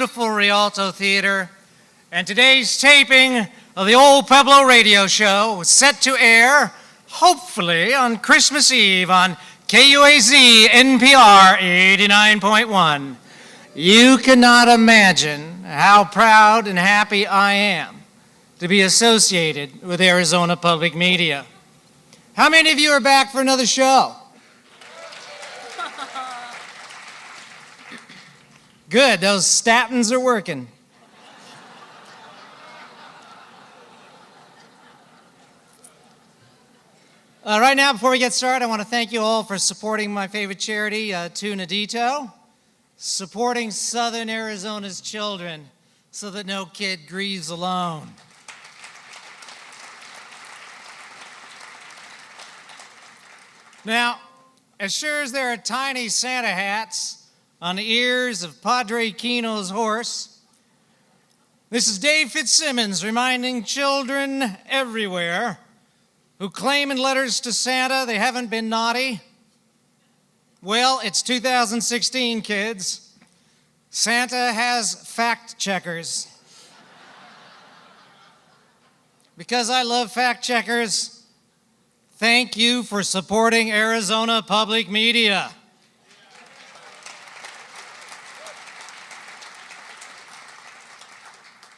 beautiful Rialto Theater, and today's taping of the Old Pueblo radio show was set to air, hopefully, on Christmas Eve on KUAZ NPR 89.1. You cannot imagine how proud and happy I am to be associated with Arizona Public Media. How many of you are back for another show? Good, those statins are working. Right now, before we get started, I want to thank you all for supporting my favorite charity, Tunadito, supporting Southern Arizona's children so that no kid grieves alone. Now, as sure as there are tiny Santa hats on the ears of Padre Kino's horse, this is Dave Fitzsimmons reminding children everywhere who claim in letters to Santa they haven't been naughty. Well, it's 2016, kids. Santa has fact checkers. Because I love fact checkers, thank you for supporting Arizona Public Media.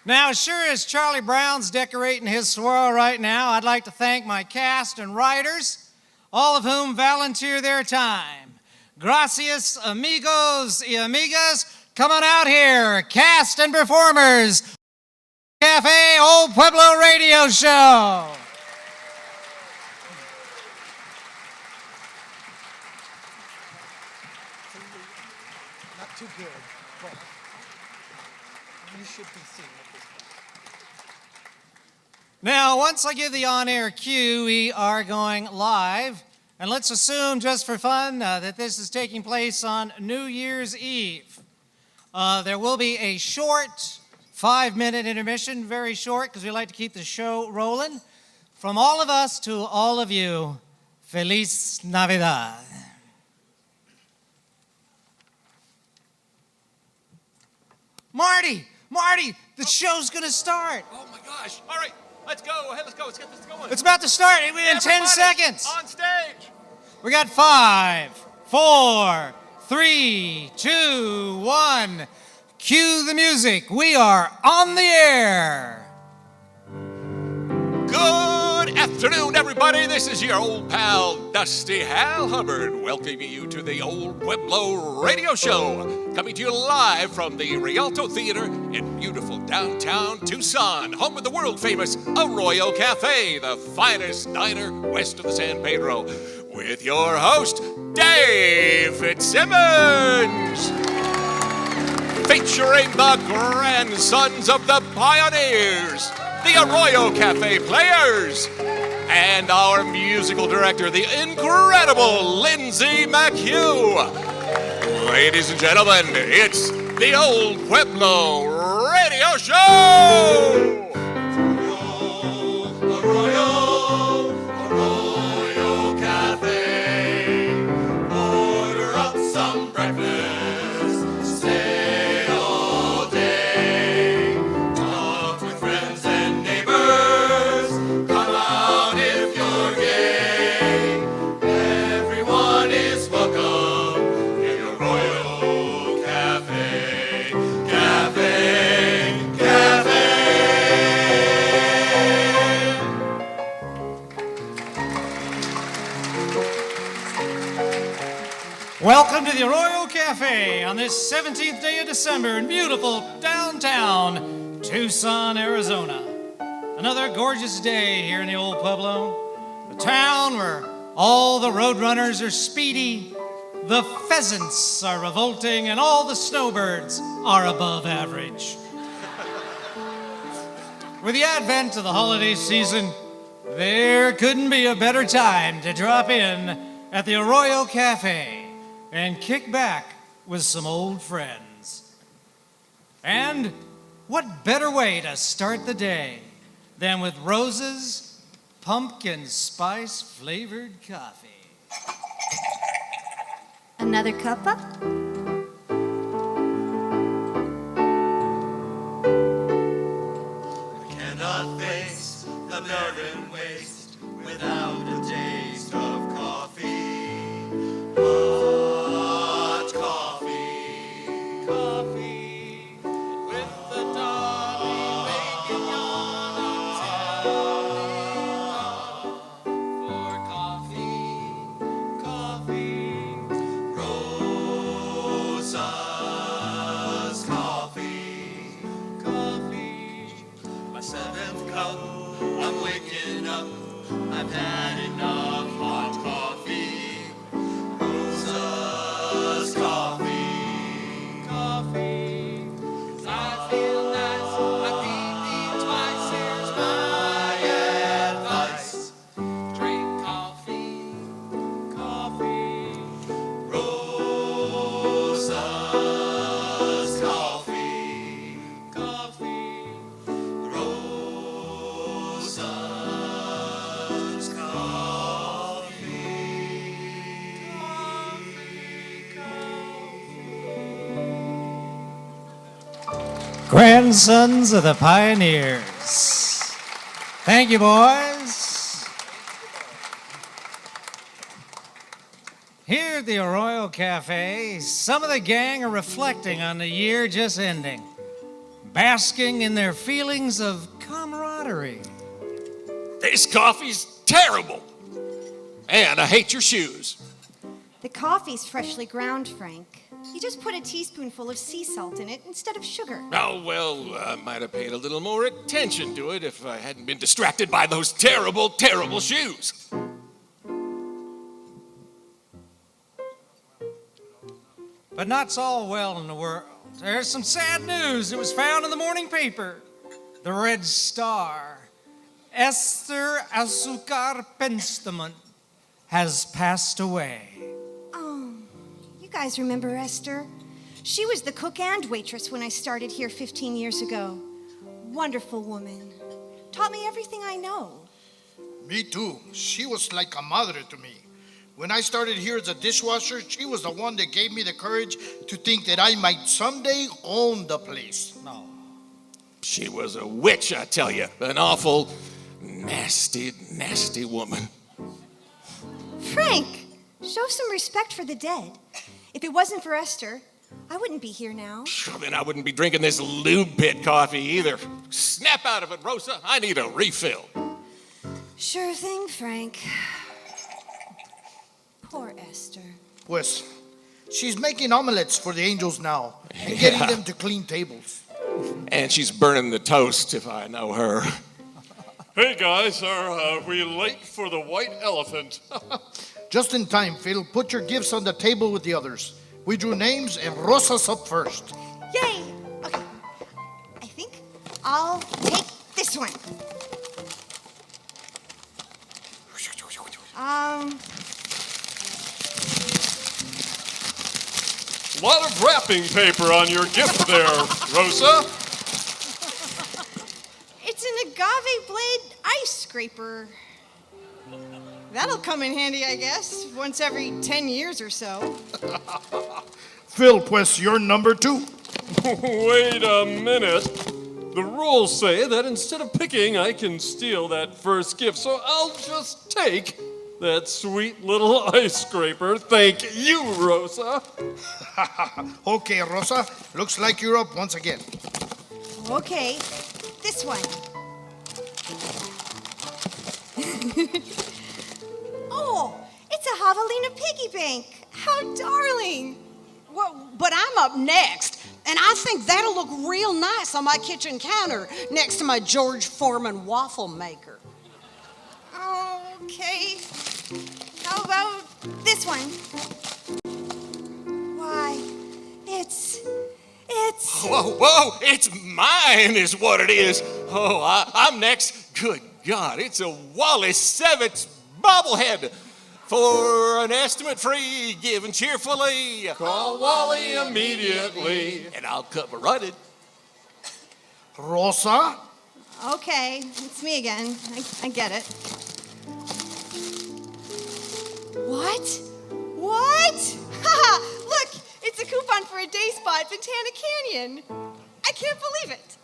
Now, as sure as Charlie Brown's decorating his swirl right now, I'd like to thank my cast and writers, all of whom volunteer their time. Gracias, amigos y amigas. Come on out here, cast and performers. Cafe Old Pueblo Radio Show. Not too good, but you should be seen at this point. Now, once I give the on-air cue, we are going live. And let's assume, just for fun, that this is taking place on New Year's Eve. There will be a short 5-minute intermission, very short, because we like to keep the show rolling. From all of us to all of you, Feliz Navidad. Marty, the show's gonna start. Oh my gosh. All right, let's go. Hey, let's go. Let's get this going. It's about to start in 10 seconds. On stage. We got 5, 4, 3, 2, 1. Cue the music. We are on the air. Good afternoon, everybody. This is your old pal, Dusty Hal Hubbard, welcoming you to the Old Pueblo Radio Show, coming to you live from the Rialto Theater in beautiful downtown Tucson, home of the world-famous Arroyo Cafe, the finest diner west of the San Pedro, with your host, Dave Fitzsimmons, featuring the grandsons of the pioneers, the Arroyo Cafe Players, and our musical director, the incredible Lindsay McHugh. Ladies and gentlemen, it's the Old Pueblo Radio Show! Arroyo Cafe. Order up some breakfast, stay all day. Talk with friends and neighbors, come out if you're gay. Everyone is welcome in Arroyo Cafe. Cafe. Welcome to the Arroyo Cafe on this 17th day of December in beautiful downtown Tucson, Arizona. Another gorgeous day here in the Old Pueblo, the town where all the roadrunners are speedy, the pheasants are revolting, and all the snowbirds are above average. With the advent of the holiday season, there couldn't be a better time to drop in at the Arroyo Cafe and kick back with some old friends. And what better way to start the day than with Rose's pumpkin spice flavored coffee? Another cuppa? Grandsons of the pioneers. Thank you, boys. Here at the Arroyo Cafe, some of the gang are reflecting on the year just ending, basking in their feelings of camaraderie. This coffee's terrible. And I hate your shoes. The coffee's freshly ground, Frank. You just put a teaspoonful of sea salt in it instead of sugar. Oh, well, I might have paid a little more attention to it if I hadn't been distracted by those terrible, terrible shoes. But not's all well in the world. There's some sad news. It was found in the morning paper. The Red Star. Esther Azúcar Penstement has passed away. Oh, you guys remember Esther? She was the cook and waitress when I started here 15 years ago. Wonderful woman. Taught me everything I know. Me too. She was like a mother to me. When I started here as a dishwasher, she was the one that gave me the courage to think that I might someday own the place. No. She was a witch, I tell you. An awful, nasty, nasty woman. Frank, show some respect for the dead. If it wasn't for Esther, I wouldn't be here now. Then I wouldn't be drinking this lube pit coffee either. Snap out of it, Rosa. I need a refill. Sure thing, Frank. Poor Esther. Pues, she's making omelets for the angels now and getting them to clean tables. And she's burning the toast, if I know her. Hey guys, are we late for the white elephant? Just in time, Phil. Put your gifts on the table with the others. We drew names and Rosa's up first. Yay! Okay. I think I'll take this one. A lot of wrapping paper on your gift there, Rosa. It's an agave blade ice scraper. That'll come in handy, I guess, once every 10 years or so. Phil, pues, you're number 2. Wait a minute. The rules say that instead of picking, I can steal that first gift, so I'll just take that sweet little ice scraper. Thank you, Rosa. Okay, Rosa. Looks like you're up once again. Okay, this one. Oh, it's a javelina piggy bank. How darling. Well, but I'm up next, and I think that'll look real nice on my kitchen counter next to my George Foreman waffle maker. Okay. How about this one? Why, it's... Whoa, it's mine is what it is. Oh, I'm next. Good God, it's a Wally Sevitz bobblehead. For an estimate free, given cheerfully. Call Wally immediately. And I'll come running. Rosa? Okay, it's me again. I get it. What? What? Haha, look, it's a coupon for a day spa at Botana Canyon. I can't believe it.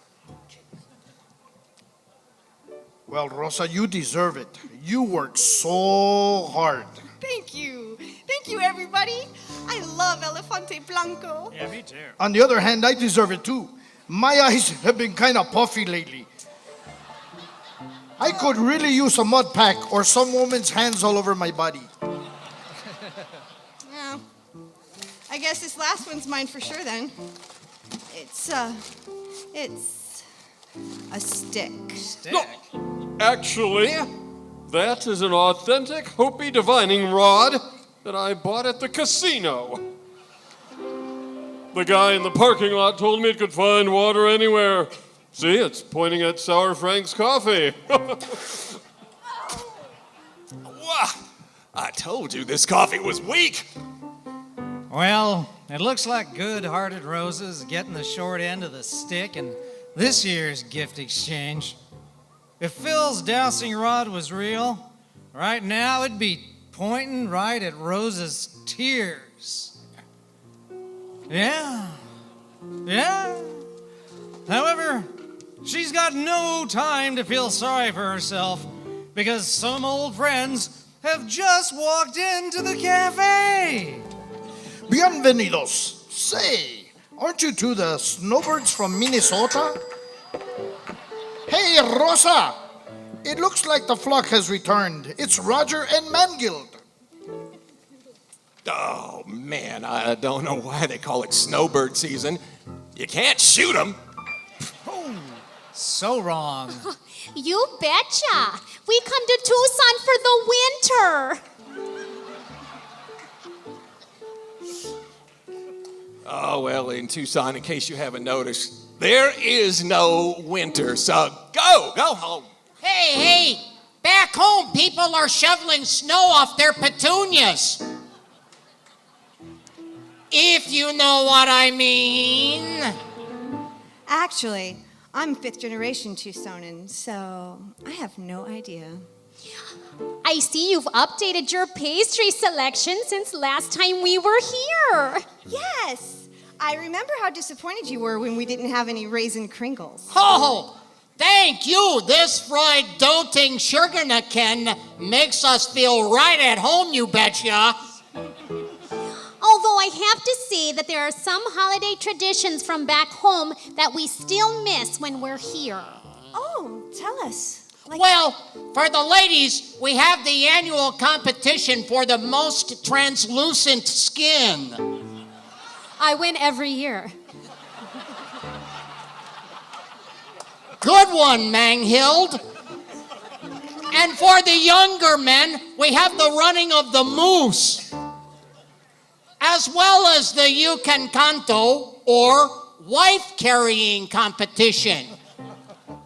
Well, Rosa, you deserve it. You work so hard. Thank you. Thank you, everybody. I love Elefante Blanco. Yeah, me too. On the other hand, I deserve it too. My eyes have been kind of puffy lately. I could really use a mud pack or some woman's hands all over my body. Yeah. I guess this last one's mine for sure then. It's a stick. Stick. No, actually, that is an authentic Hopi divining rod that I bought at the casino. The guy in the parking lot told me it could find water anywhere. See, it's pointing at Sour Frank's coffee. Wow, I told you this coffee was weak. Well, it looks like good-hearted Rosa's getting the short end of the stick in this year's gift exchange. If Phil's dowsing rod was real, right now it'd be pointing right at Rosa's tears. Yeah. That she's got no time to feel sorry for herself because some old friends have just walked into the cafe. Bienvenidos. Say, aren't you two the snowbirds from Minnesota? Hey, Rosa. It looks like the flock has returned. It's Roger and Mangild. Oh, man, I don't know why they call it snowbird season. You can't shoot them. So wrong. You betcha. We come to Tucson for the winter. Oh, well, in Tucson, in case you haven't noticed, there is no winter, so go home. Hey, back home, people are shoveling snow off their petunias. If you know what I mean. Actually, I'm fifth generation Tucsonan, so I have no idea. I see you've updated your pastry selection since last time we were here. Yes, I remember how disappointed you were when we didn't have any raisin kringles. Oh, thank you. This fried doting sugarnaken makes us feel right at home, you betcha. Although I have to say that there are some holiday traditions from back home that we still miss when we're here. Oh, tell us. Well, for the ladies, we have the annual competition for the most translucent skin. I win every year. Good one, Manghild. And for the younger men, we have the running of the moose, as well as the Yucan Canto, or wife-carrying competition.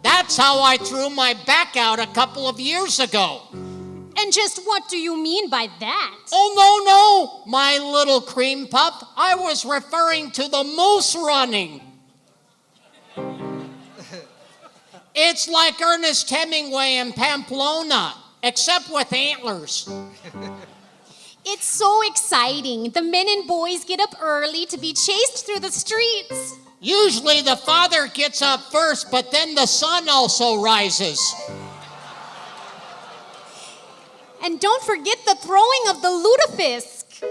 That's how I threw my back out a couple of years ago. And just what do you mean by that? Oh, no, my little cream puff. I was referring to the moose running. It's like Ernest Hemingway in Pamplona, except with antlers. It's so exciting. The men and boys get up early to be chased through the streets. Usually the father gets up first, but then the son also rises. And don't forget the throwing of the lutefisk.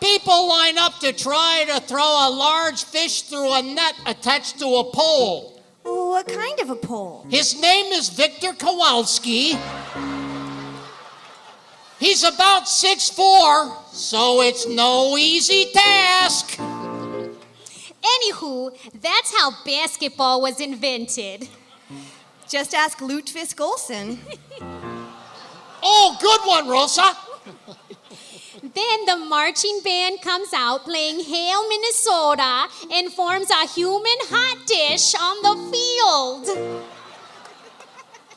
People line up to try to throw a large fish through a net attached to a pole. What kind of a pole? His name is Victor Kowalski. He's about 6'4", so it's no easy task. Anywho, that's how basketball was invented. Just ask Lutefisk Olsen. Oh, good one, Rosa. Then the marching band comes out playing Hail Minnesota and forms a human hot dish on the field.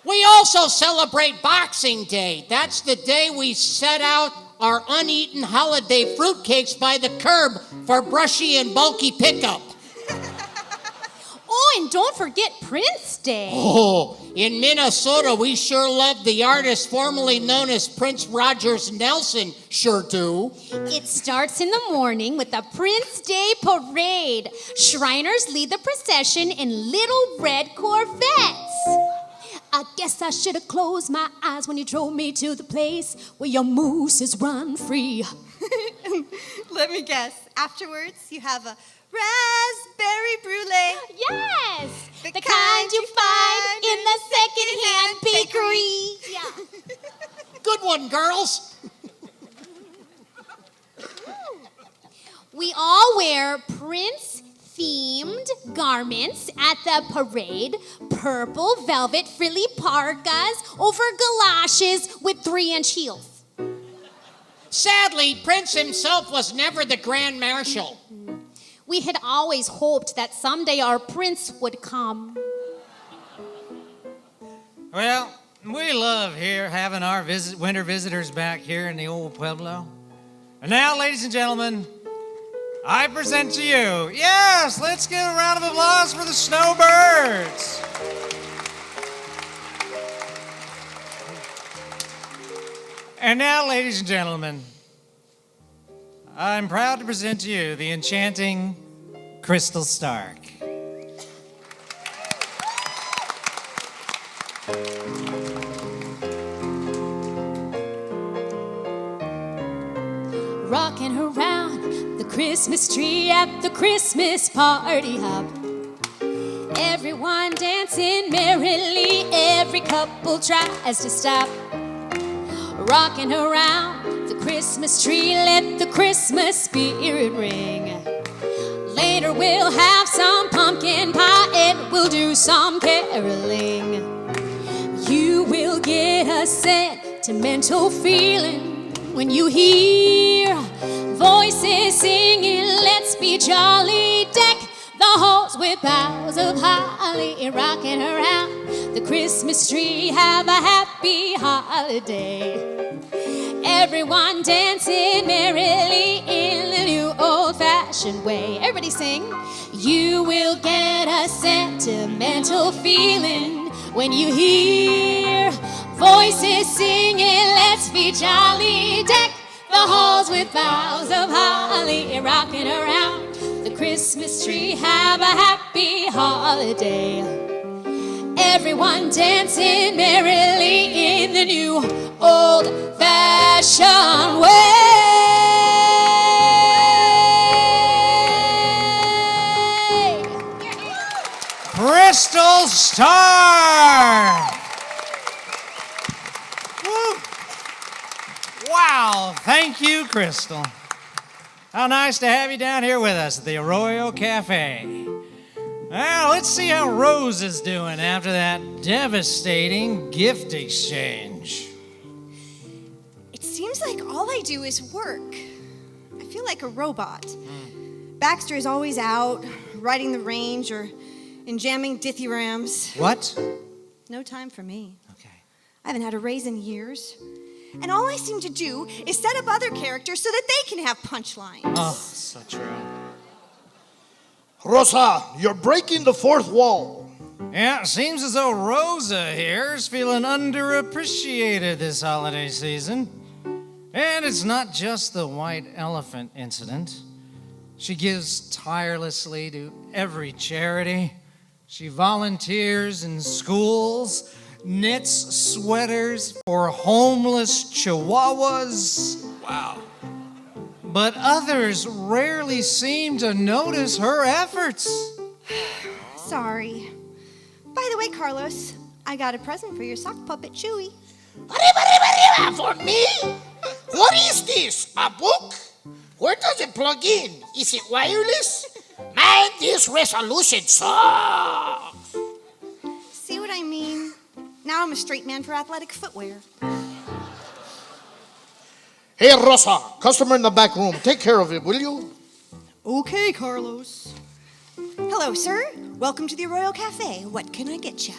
We also celebrate Boxing Day. That's the day we set out our uneaten holiday fruitcakes by the curb for brushy and bulky pickup. Oh, and don't forget Prince Day. Oh, in Minnesota, we sure love the artist formerly known as Prince Rogers Nelson, sure do. It starts in the morning with the Prince Day Parade. Shriners lead the procession in little red Corvettes. I guess I should have closed my eyes when you drove me to the place where your mooses run free. Let me guess. Afterwards, you have a raspberry brulee. Yes! The The kind you find in the secondhand bakery. Yeah. Good one, girls. We all wear Prince-themed garments at the parade. Purple velvet frilly parkas over galoshes with 3-inch heels. Sadly, Prince himself was never the Grand Marshal. We had always hoped that someday our prince would come. Well, we love here having our winter visitors back here in the old Pueblo. And now, ladies and gentlemen, I present to you, yes, let's give a round of applause for the snowbirds. And now, ladies and gentlemen, I'm proud to present to you the enchanting Crystal Stark. Rocking around the Christmas tree at the Christmas party hop. Everyone dancing merrily, every couple tries to stop. Rocking around the Christmas tree, let the Christmas spirit ring. Later we'll have some pumpkin pie and we'll do some caroling. You will get a sentimental feeling when you hear voices singing, let's be jolly, deck the halls with boughs of holly. Rocking around the Christmas tree, have a happy holiday. Everyone dancing merrily in the new old-fashioned way. Everybody sing. You will get a sentimental feeling when you hear voices singing, let's be jolly, deck the halls with boughs of holly. Rocking around the Christmas tree, have a happy holiday. Everyone dancing merrily in the new old-fashioned way. Crystal Star! Woo. Wow, thank you, Crystal. How nice to have you down here with us at the Arroyo Cafe. Well, let's see how Rose is doing after that devastating gift exchange. It seems like all I do is work. I feel like a robot. Baxter is always out, riding the range or in jamming dithyrambs. What? No time for me. Okay. I haven't had a raise in years. And all I seem to do is set up other characters so that they can have punchlines. Oh, so true. Rosa, you're breaking the fourth wall. Yeah, it seems as though Rosa here is feeling underappreciated this holiday season. And it's not just the white elephant incident. She gives tirelessly to every charity. She volunteers in schools, knits sweaters for homeless chihuahuas. Wow. But others rarely seem to notice her efforts. Sorry. By the way, Carlos, I got a present for your sock puppet, Chewy. Arriba, for me? What is this? A book? Where does it plug in? Is it wireless? Man, this resolution sucks. See what I mean? Now I'm a straight man for athletic footwear. Hey, Rosa, customer in the back room. Take care of it, will you? Okay, Carlos. Hello, sir. Welcome to the Arroyo Cafe. What can I get you?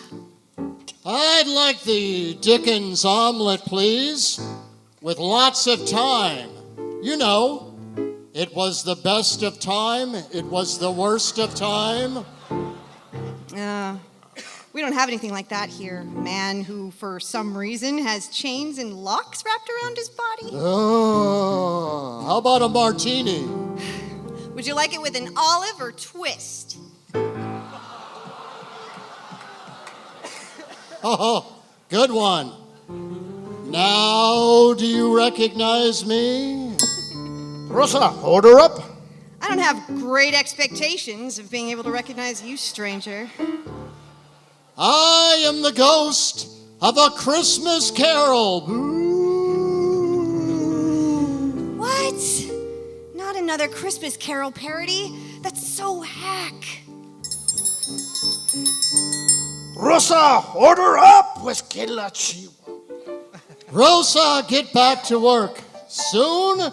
I'd like the Dickens omelet, please, with lots of thyme. You know, it was the best of time, it was the worst of time. We don't have anything like that here. A man who, for some reason, has chains and locks wrapped around his body. Oh, how about a martini? Would you like it with an olive or twist? Oh, good one. Now, do you recognize me? Rosa, order up. I don't have great expectations of being able to recognize you, stranger. I am the ghost of A Christmas Carol. Boo. What? Not another Christmas Carol parody? That's so hack. Rosa, order up. Pues que la chiva. Rosa, get back to work. Soon,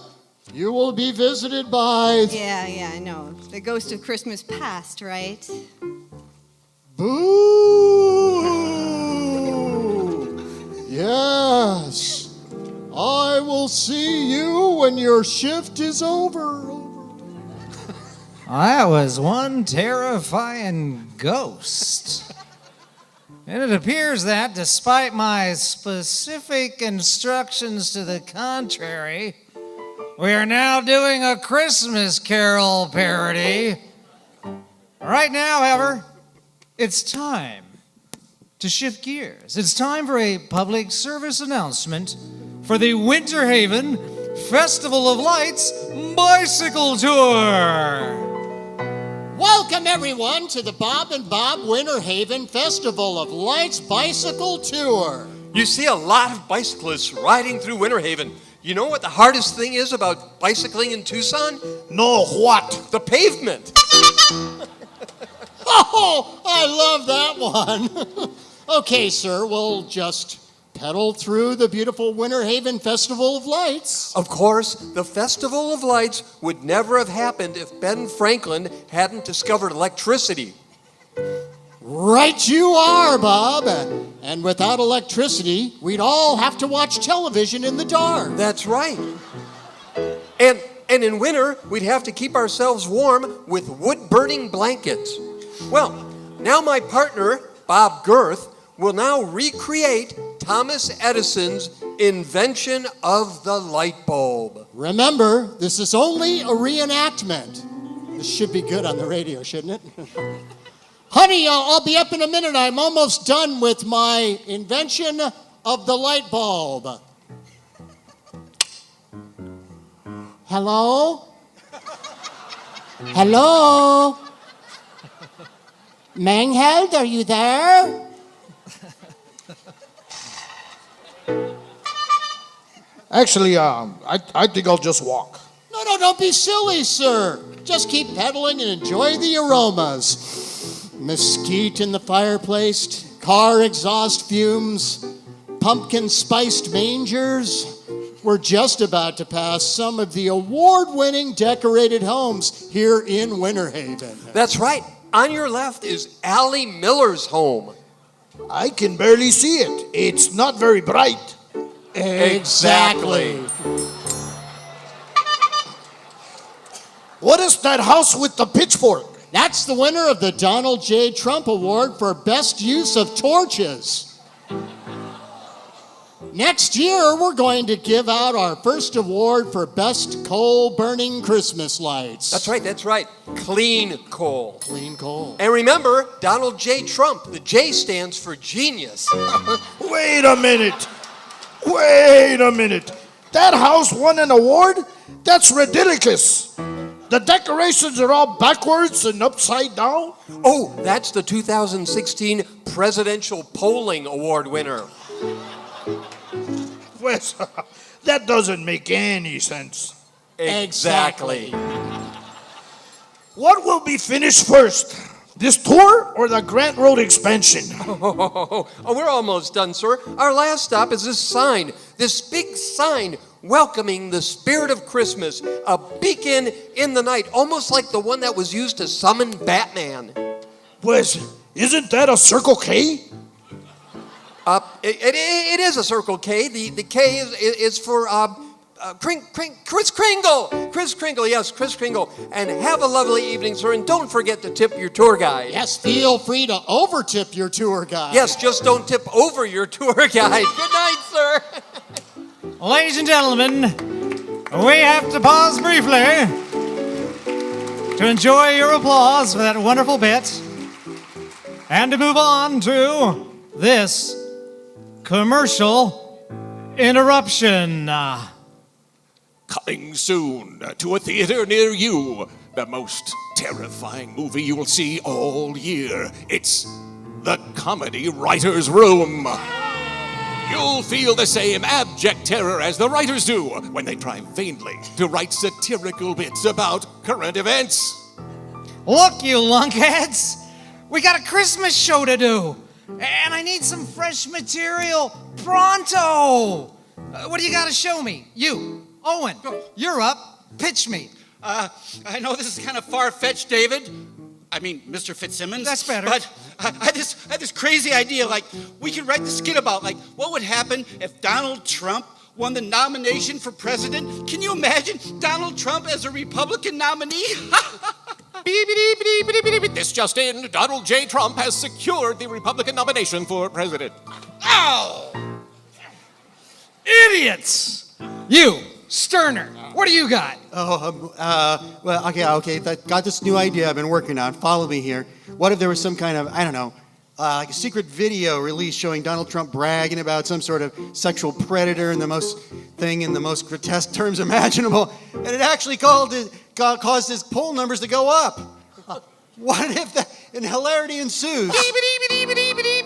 you will be visited by... Yeah, I know. The ghost of Christmas past, right? Boo! Yes. I will see you when your shift is over. That was one terrifying ghost. And it appears that, despite my specific instructions to the contrary, we are now doing a Christmas Carol parody. Right now, however, it's time to shift gears. It's time for a public service announcement for the Winter Haven Festival of Lights Bicycle Tour. Welcome, everyone, to the Bob and Bob Winter Haven Festival of Lights Bicycle Tour. You see a lot of bicyclists riding through Winter Haven. You know what the hardest thing is about bicycling in Tucson? No, what? The pavement. Oh, I love that one. Okay, sir, we'll just pedal through the beautiful Winter Haven Festival of Lights. Of course, the Festival of Lights would never have happened if Ben Franklin hadn't discovered electricity. Right you are, Bob. And without electricity, we'd all have to watch television in the dark. That's right. And in winter, we'd have to keep ourselves warm with wood-burning blankets. Well, now my partner, Bob Girth, will now recreate Thomas Edison's invention of the light bulb. Remember, this is only a reenactment. This should be good on the radio, shouldn't it? Honey, I'll be up in a minute. I'm almost done with my invention of the light bulb. Hello? Hello? Mangheld, are you there? Actually, I think I'll just walk. No, don't be silly, sir. Just keep pedaling and enjoy the aromas. Mesquite in the fireplace, car exhaust fumes, pumpkin-spiced mangers. We're just about to pass some of the award-winning decorated homes here in Winter Haven. That's right. On your left is Allie Miller's home. I can barely see it. It's not very bright. Exactly. What is that house with the pitchfork? That's the winner of the Donald J. Trump Award for Best Use of Torches. Next year, we're going to give out our first award for Best Coal-Burning Christmas Lights. That's right. Clean coal. Clean coal. And remember, Donald J. Trump, the J stands for genius. Wait a minute. That house won an award? That's ridiculous. The decorations are all backwards and upside down. Oh, that's the 2016 Presidential Polling Award winner. Well, that doesn't make any sense. Exactly. What will be finished first? This tour or the Grant Road expansion? Oh, we're almost done, sir. Our last stop is this big sign welcoming the spirit of Christmas, a beacon in the night, almost like the one that was used to summon Batman. Pues, isn't that a Circle K? It is a Circle K. The K is for Kris Kringle. Kris Kringle, yes, Kris Kringle. And have a lovely evening, sir. And don't forget to tip your tour guide. Yes, feel free to over-tip your tour guide. Yes, just don't tip over your tour guide. Good night, sir. Ladies and gentlemen, we have to pause briefly to enjoy your applause for that wonderful bit and to move on to this commercial interruption. Coming soon to a theater near you, the most terrifying movie you will see all year. It's The Comedy Writer's Room. You'll feel the same abject terror as the writers do when they try vainly to write satirical bits about current events. Look, you lunkheads, we got a Christmas show to do, and I need some fresh material pronto. What do you got to show me? You, Owen, you're up. Pitch me. I know this is kind of far-fetched, David. I mean, Mr. Fitzsimmons. That's better. But I had this crazy idea, like, we could write the skit about, like, what would happen if Donald Trump won the nomination for president? Can you imagine Donald Trump as a Republican nominee? This just in, Donald J. Trump has secured the Republican nomination for president. Ow! Idiots! You, Sterner, what do you got? Okay. Got this new idea I've been working on. Follow me here. What if there was some kind of, like a secret video released showing Donald Trump bragging about some sort of sexual predator in the most grotesque terms imaginable, and it actually caused his poll numbers to go up. What if that, and hilarity ensues?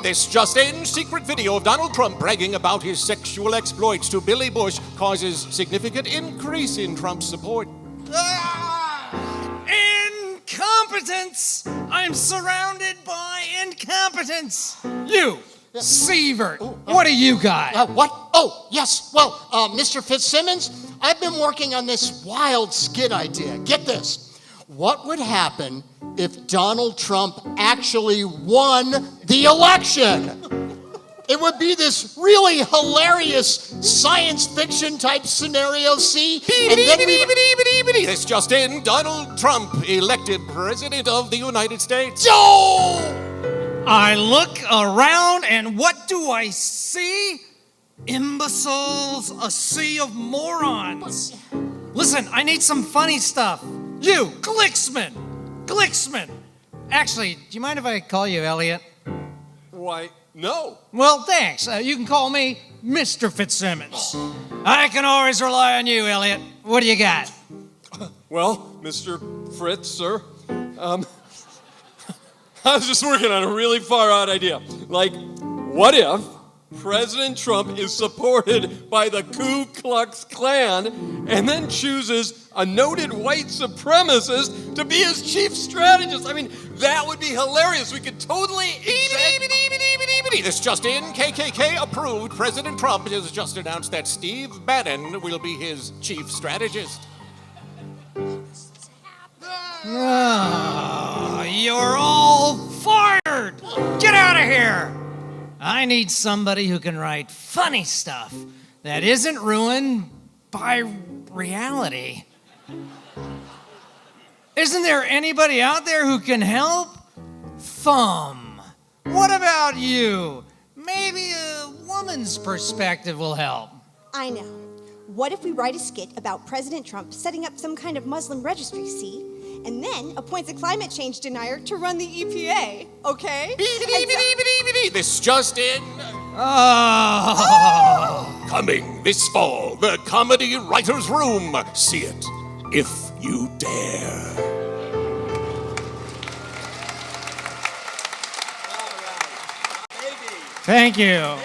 This just in, secret video of Donald Trump bragging about his sexual exploits to Billy Bush causes significant increase in Trump's support. Incompetence! I'm surrounded by incompetence. You, Sievert, what do you got? What? Oh, yes. Well, Mr. Fitzsimmons, I've been working on this wild skit idea. Get this. What would happen if Donald Trump actually won the election? It would be this really hilarious science fiction type scenario, see? And then This just in, Donald Trump elected President of the United States. I look around and what do I see? Imbeciles, a sea of morons. Listen, I need some funny stuff. You, Glicksman. Actually, do you mind if I call you Elliot? Why, no. Well, thanks. You can call me Mr. Fitzsimmons. I can always rely on you, Elliot. What do you got? Well, Mr. Fritz, sir, I was just working on a really far-out idea. Like, what if President Trump is supported by the Ku Klux Klan and then chooses a noted white supremacist to be his chief strategist? I mean, that would be hilarious. We could totally... This just in, KKK approved. President Trump has just announced that Steve Bannon will be his chief strategist. Oh, you're all fired! Get out of here! I need somebody who can write funny stuff that isn't ruined by reality. Isn't there anybody out there who can help? Thumb. What about you? Maybe a woman's perspective will help. I know. What if we write a skit about President Trump setting up some kind of Muslim registry, see? And then appoints a climate change denier to run the EPA, okay? This just in. Coming this fall, the Comedy Writers' Room. See it if you dare. Thank you.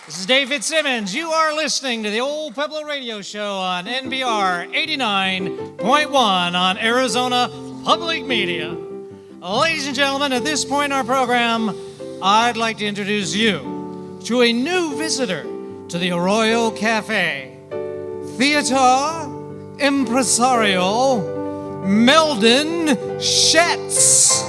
This is Dave Fitzsimmons. You are listening to the Old Pueblo Radio Show on NBR 89.1 on Arizona Public Media. Ladies and gentlemen, at this point in our program, I'd like to introduce you to a new visitor to the Arroyo Cafe. Theater impresario Meldon Schetz.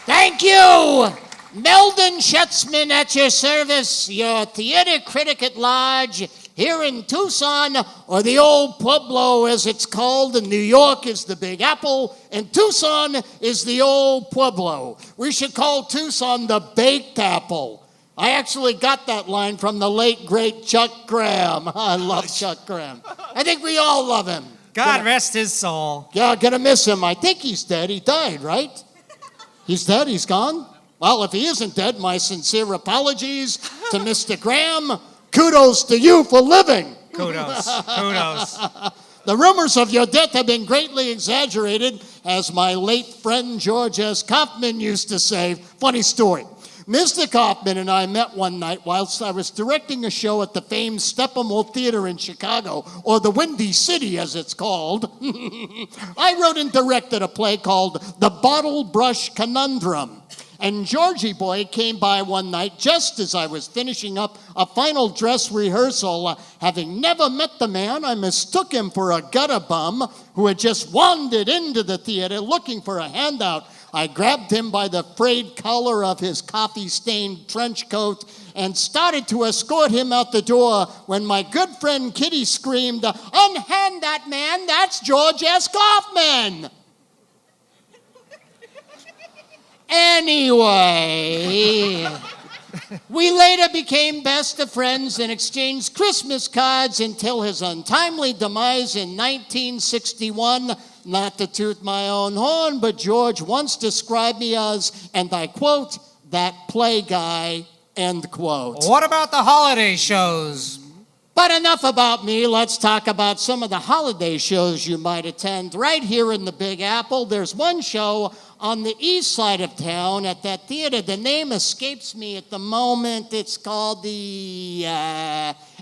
Thank you! Meldon Schätzman at your service, your theater critic at large, here in Tucson, or the Old Pueblo as it's called, and New York is the Big Apple, and Tucson is the Old Pueblo. We should call Tucson the Baked Apple. I actually got that line from the late, great Chuck Graham. I love Chuck Graham. I think we all love him. God rest his soul. Yeah, gonna miss him. I think he's dead. He died, right? He's dead? He's gone? Well, if he isn't dead, my sincere apologies to Mr. Graham. Kudos to you for living. Kudos. The rumors of your death have been greatly exaggerated, as my late friend George S. Kaufman used to say. Funny story. Mr. Kaufman and I met one night whilst I was directing a show at the famed Steppenwolf Theater in Chicago, or the Windy City as it's called. I wrote and directed a play called The Bottle Brush Conundrum. And Georgie Boy came by one night just as I was finishing up a final dress rehearsal. Having never met the man, I mistook him for a gutter bum who had just wandered into the theater looking for a handout. I grabbed him by the frayed collar of his coffee-stained trench coat and started to escort him out the door when my good friend Kitty screamed, "Unhand that man, that's George S. Kaufman!" Anyway, we later became best of friends and exchanged Christmas cards until his untimely demise in 1961. not to toot my own horn, but George once described me as, and I quote, that play guy, end quote. What about the holiday shows? But enough about me. Let's talk about some of the holiday shows you might attend. Right here in the Big Apple, there's one show on the east side of town at that theater. The name escapes me at the moment. It's called the...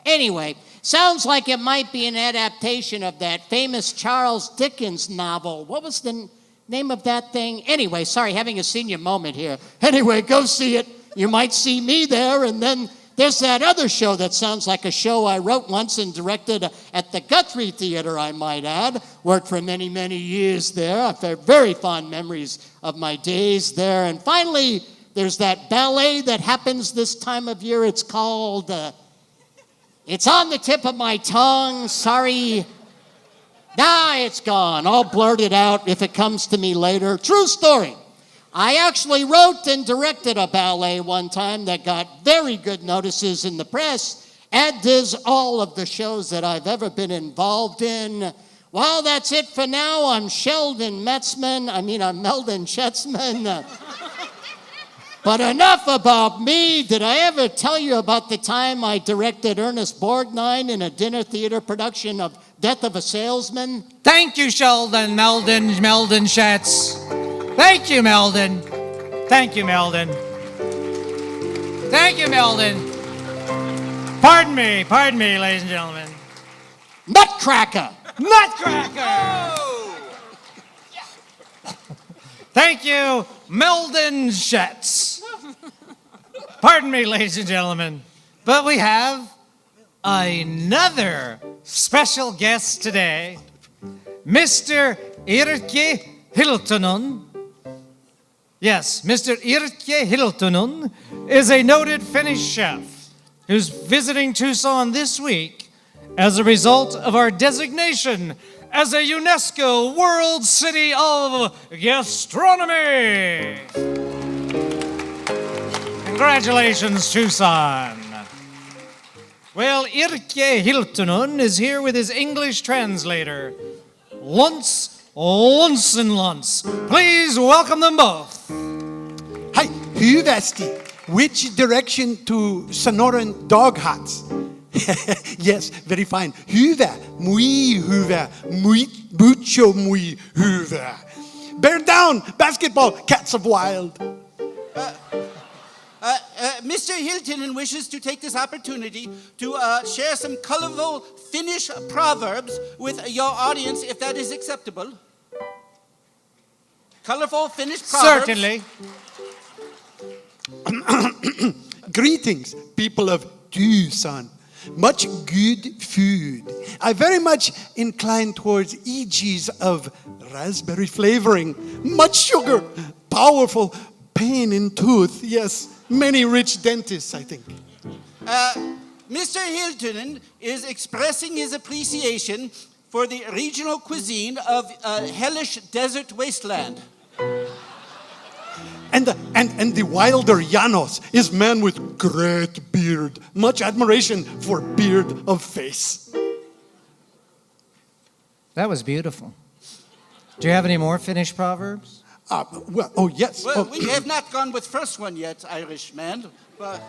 Anyway, sounds like it might be an adaptation of that famous Charles Dickens novel. What was the name of that thing? Anyway, sorry, having a senior moment here. Anyway, go see it. You might see me there, and then there's that other show that sounds like a show I wrote once and directed at the Guthrie Theater, I might add. Worked for many, many years there. I've had very fond memories of my days there. And finally, there's that ballet that happens this time of year. It's called, it's on the tip of my tongue. Sorry. It's gone. I'll blurt it out if it comes to me later. True story. I actually wrote and directed a ballet one time that got very good notices in the press, as does all of the shows that I've ever been involved in. Well, that's it for now. I'm Meldon Schätzman. But enough about me. Did I ever tell you about the time I directed Ernest Borgnine in a dinner theater production of Death of a Salesman? Thank you, Meldon Schatz. Thank you, Meldon. Thank you, Meldon. Thank you, Meldon. Pardon me, ladies and gentlemen. Nutcracker. Nutcracker! Thank you, Meldon Schatz. Pardon me, ladies and gentlemen, but we have another special guest today, Mr. Irke Hiltonen. Yes, Mr. Irke Hiltonen is a noted Finnish chef who's visiting Tucson this week as a result of our designation as a UNESCO World City of Gastronomy. Congratulations, Tucson. Well, Irke Hiltonen is here with his English translator, Luntz. Please welcome them both. Hi, hyvästi. Which direction to Sonoran dog huts? Yes, very fine. Hyvä, muy hyvä, mucho muy hyvä. Bear down, basketball, cats of wild. Mr. Hiltonen wishes to take this opportunity to share some colorful Finnish proverbs with your audience, if that is acceptable. Colorful Finnish proverbs. Certainly. Greetings, people of Tucson. Much good food. I very much incline towards EGs of raspberry flavoring. Much sugar, powerful pain in tooth. Yes, many rich dentists, I think. Mr. Hiltonen is expressing his appreciation for the regional cuisine of hellish desert wasteland. And the wilder Llanos is man with great beard. Much admiration for beard of face. That was beautiful. Do you have any more Finnish proverbs? Yes. Well, we have not gone with first one yet, Irishman. But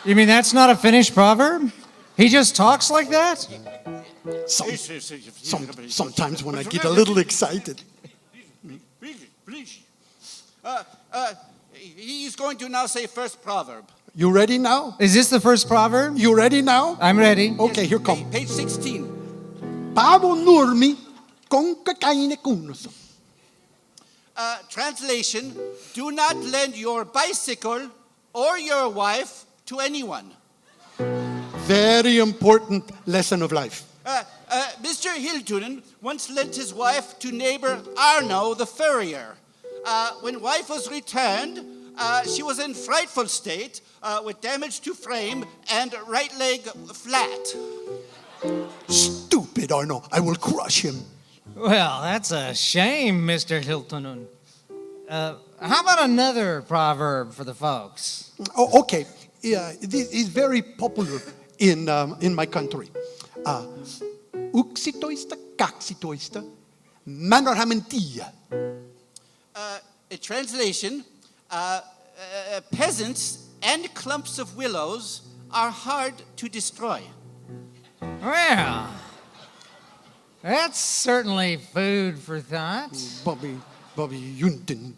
You mean that's not a Finnish proverb? He just talks like that? Sometimes when I get a little excited. He's going to now say first proverb. You ready now? Is this the first proverb? You ready now? I'm ready. Okay, here comes. Page 16. Paavo nurmi, konka kaine kunnossa. Translation, do not lend your bicycle or your wife to anyone. Very important lesson of life. Mr. Hiltonen once lent his wife to neighbor Arno the furrier. When wife was returned, she was in frightful state with damage to frame and right leg flat. Stupid Arno, I will crush him. Well, that's a shame, Mr. Hiltonen. How about another proverb for the folks? Oh, okay. This is very popular in my country. Yksitoista, kaksitoista, Manorhamantia. A translation, peasants and clumps of willows are hard to destroy. Well, that's certainly food for thought. Bobby Yuntin.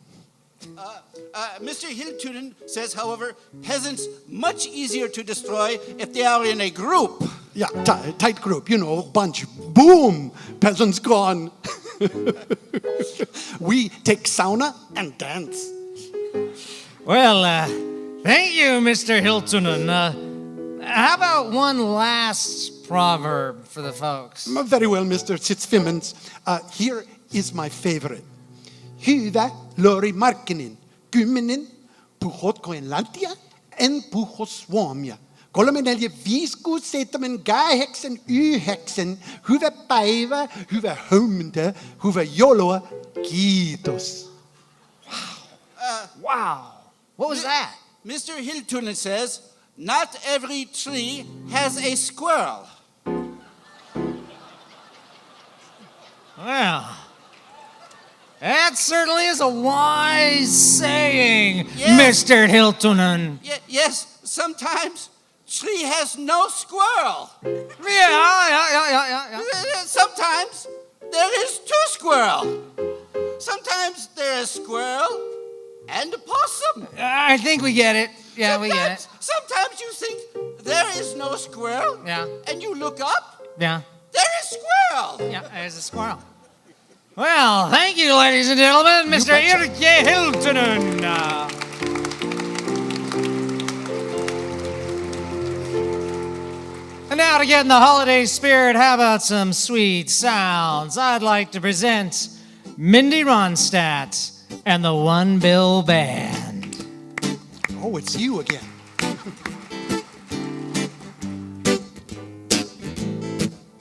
Mr. Hiltunen says, however, peasants much easier to destroy if they are in a group. Yeah, tight group, bunch. Boom! Peasants gone. We take sauna and dance. Well, thank you, Mr. Hiltunen. How about one last proverb for the folks? Very well, Mr. Sitzfimmens. Here is my favorite. Hyvä lori markkinen, kymmenen puhot koenlantia en puhot suomia. 3, 4, 5, 6, 7, 8, 9. Hyvä päivä, hyvä huomenta, hyvä joulua, kiitos. Wow. What was that? Mr. Hiltunen says, not every tree has a squirrel. Well, that certainly is a wise saying, Yes. Mr. Hiltunen. Yes, sometimes tree has no squirrel. Yeah. Sometimes there is 2 squirrel. Sometimes there is squirrel and a possum. I think we get it. Yeah, we get it. Sometimes you think there is no squirrel. Yeah. And you look up, Yeah. there is squirrel. Yeah, there's a squirrel. Well, thank you, ladies and gentlemen, Mr. Irke Hiltunen. And now to get in the holiday spirit, how about some sweet sounds? I'd like to present Mindy Ronstadt and the One Bill Band. Oh, it's you again.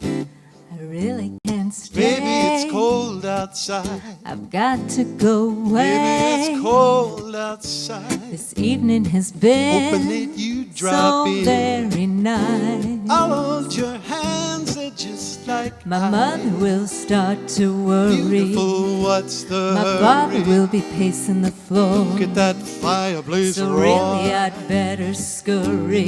I really can't stay. Baby, it's cold outside. I've got to go away. Baby, it's cold outside. This evening has been Hoping that you drop so in. very nice. I'll hold your hands, they're just like My mother will start to worry. Beautiful, what's the My father will be pacing the floor. Look at that fireplace So roar. really I'd better scurry.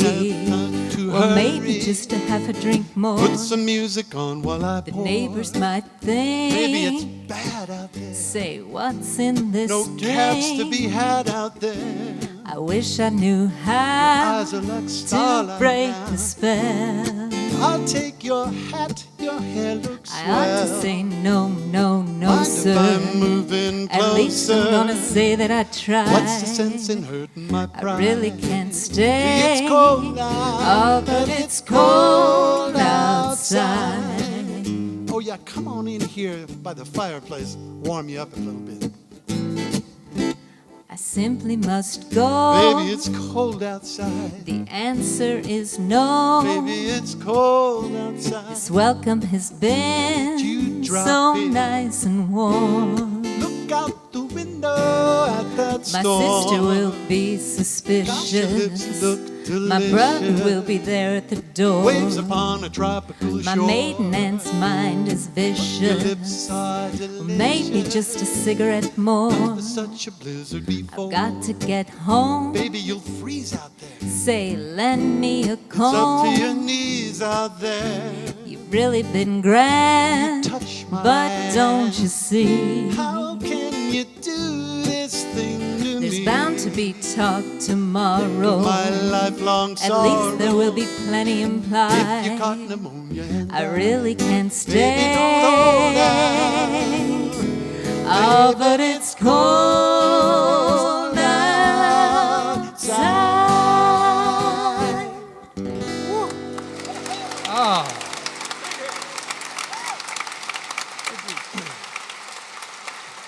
Or maybe just to have a drink more. Put some music on while I The pour. neighbors might think. Baby, it's bad out there. Say what's in this No drink? cabs to be had out there. I wish I knew how Eyes are like to starlight break now. the spell. I'll take your hat, your hair looks I well. ought to say no, Mind sir. if I'm moving At least I'm closer? gonna say that I tried. What's the sense in hurting my pride? I really can't stay. It's cold out. Oh, but it's cold outside. Oh yeah, come on in here by the fireplace. Warm you up a little bit. I simply must go. Baby, it's cold outside. The answer is no. Baby, it's cold outside. This welcome has been drop so in. nice and warm. Look out the window at that My storm. sister will be Gosh, your lips suspicious. look My brother delicious. will be there at the door. Waves upon a tropical My shore. maiden aunt's mind is Your vicious. lips are delicious. Maybe just a cigarette more. There's such a blizzard before. Got to get home. Baby, you'll freeze out there. Say, lend me a It's up to your comb. knees out there. You've really been grand. Touch my But hand. don't you see? How can you do this thing to There's me? bound to be talk tomorrow. My lifelong At sorrow. least there will be plenty If you implied. caught pneumonia and I really can't stay. Baby, don't hold out. Oh, but it's cold outside. Oh.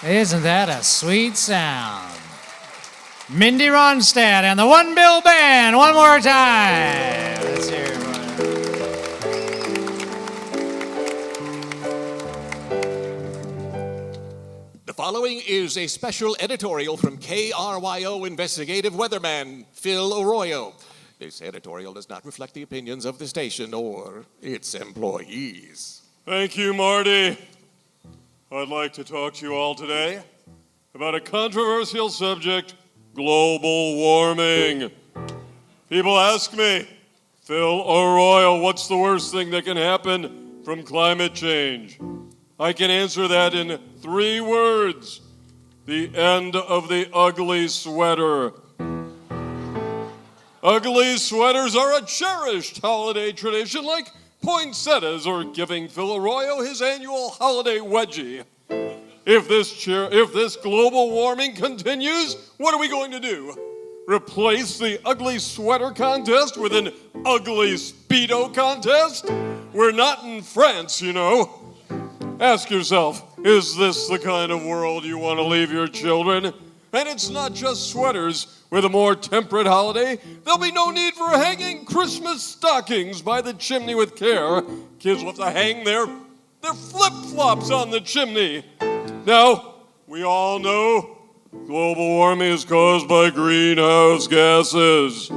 Isn't that a sweet sound? Mindy Ronstadt and the One Bill Band. One more time. Let's hear it. The following is a special editorial from KRYO investigative weatherman Phil Arroyo. This editorial does not reflect the opinions of the station or its employees. Thank you, Marty. I'd like to talk to you all today about a controversial subject, global warming. People ask me, Phil Arroyo, what's the worst thing that can happen from climate change? I can answer that in 3 words. The end of the ugly sweater. Ugly sweaters are a cherished holiday tradition like poinsettias or giving Phil Arroyo his annual holiday wedgie. If this global warming continues, what are we going to do? Replace the ugly sweater contest with an ugly Speedo contest? We're not in France, you know. Ask yourself, is this the kind of world you want to leave your children? And it's not just sweaters. With a more temperate holiday, there'll be no need for hanging Christmas stockings by the chimney with care. Kids will have to hang their flip-flops on the chimney. Now, we all know global warming is caused by greenhouse gases.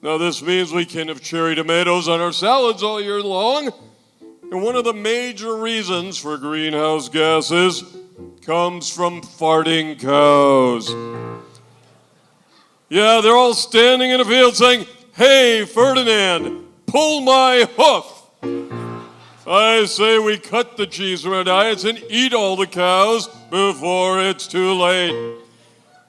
Now, this means we can't have cherry tomatoes on our salads all year long. And one of the major reasons for greenhouse gases comes from farting cows. Yeah, they're all standing in a field saying, "Hey, Ferdinand, pull my hoof." I say we cut the cheese from our diets and eat all the cows before it's too late.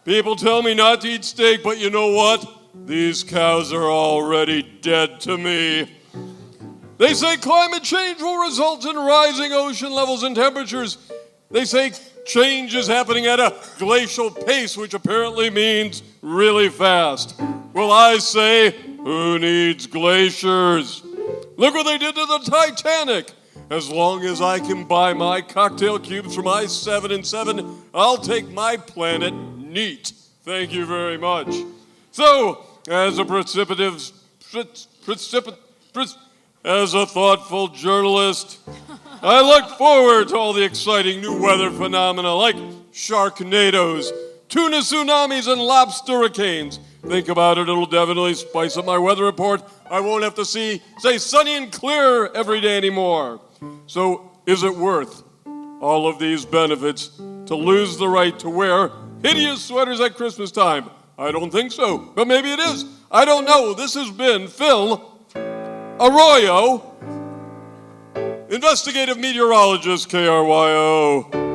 People tell me not to eat steak, but you know what? These cows are already dead to me. They say climate change will result in rising ocean levels and temperatures. They say change is happening at a glacial pace, which apparently means really fast. Well, I say, who needs glaciers? Look what they did to the Titanic. As long as I can buy my cocktail cubes from I-7 I'll take my planet neat. Thank you very much. So, as a thoughtful journalist, I look forward to all the exciting new weather phenomena like sharknadoes, tuna tsunamis, and lobster hurricanes. Think about it, it'll definitely spice up my weather report. I won't have to say sunny and clear every day anymore. So, is it worth all of these benefits to lose the right to wear hideous sweaters at Christmas time? I don't think so, but maybe it is. I don't know. This has been Phil Arroyo, investigative meteorologist, KRYO.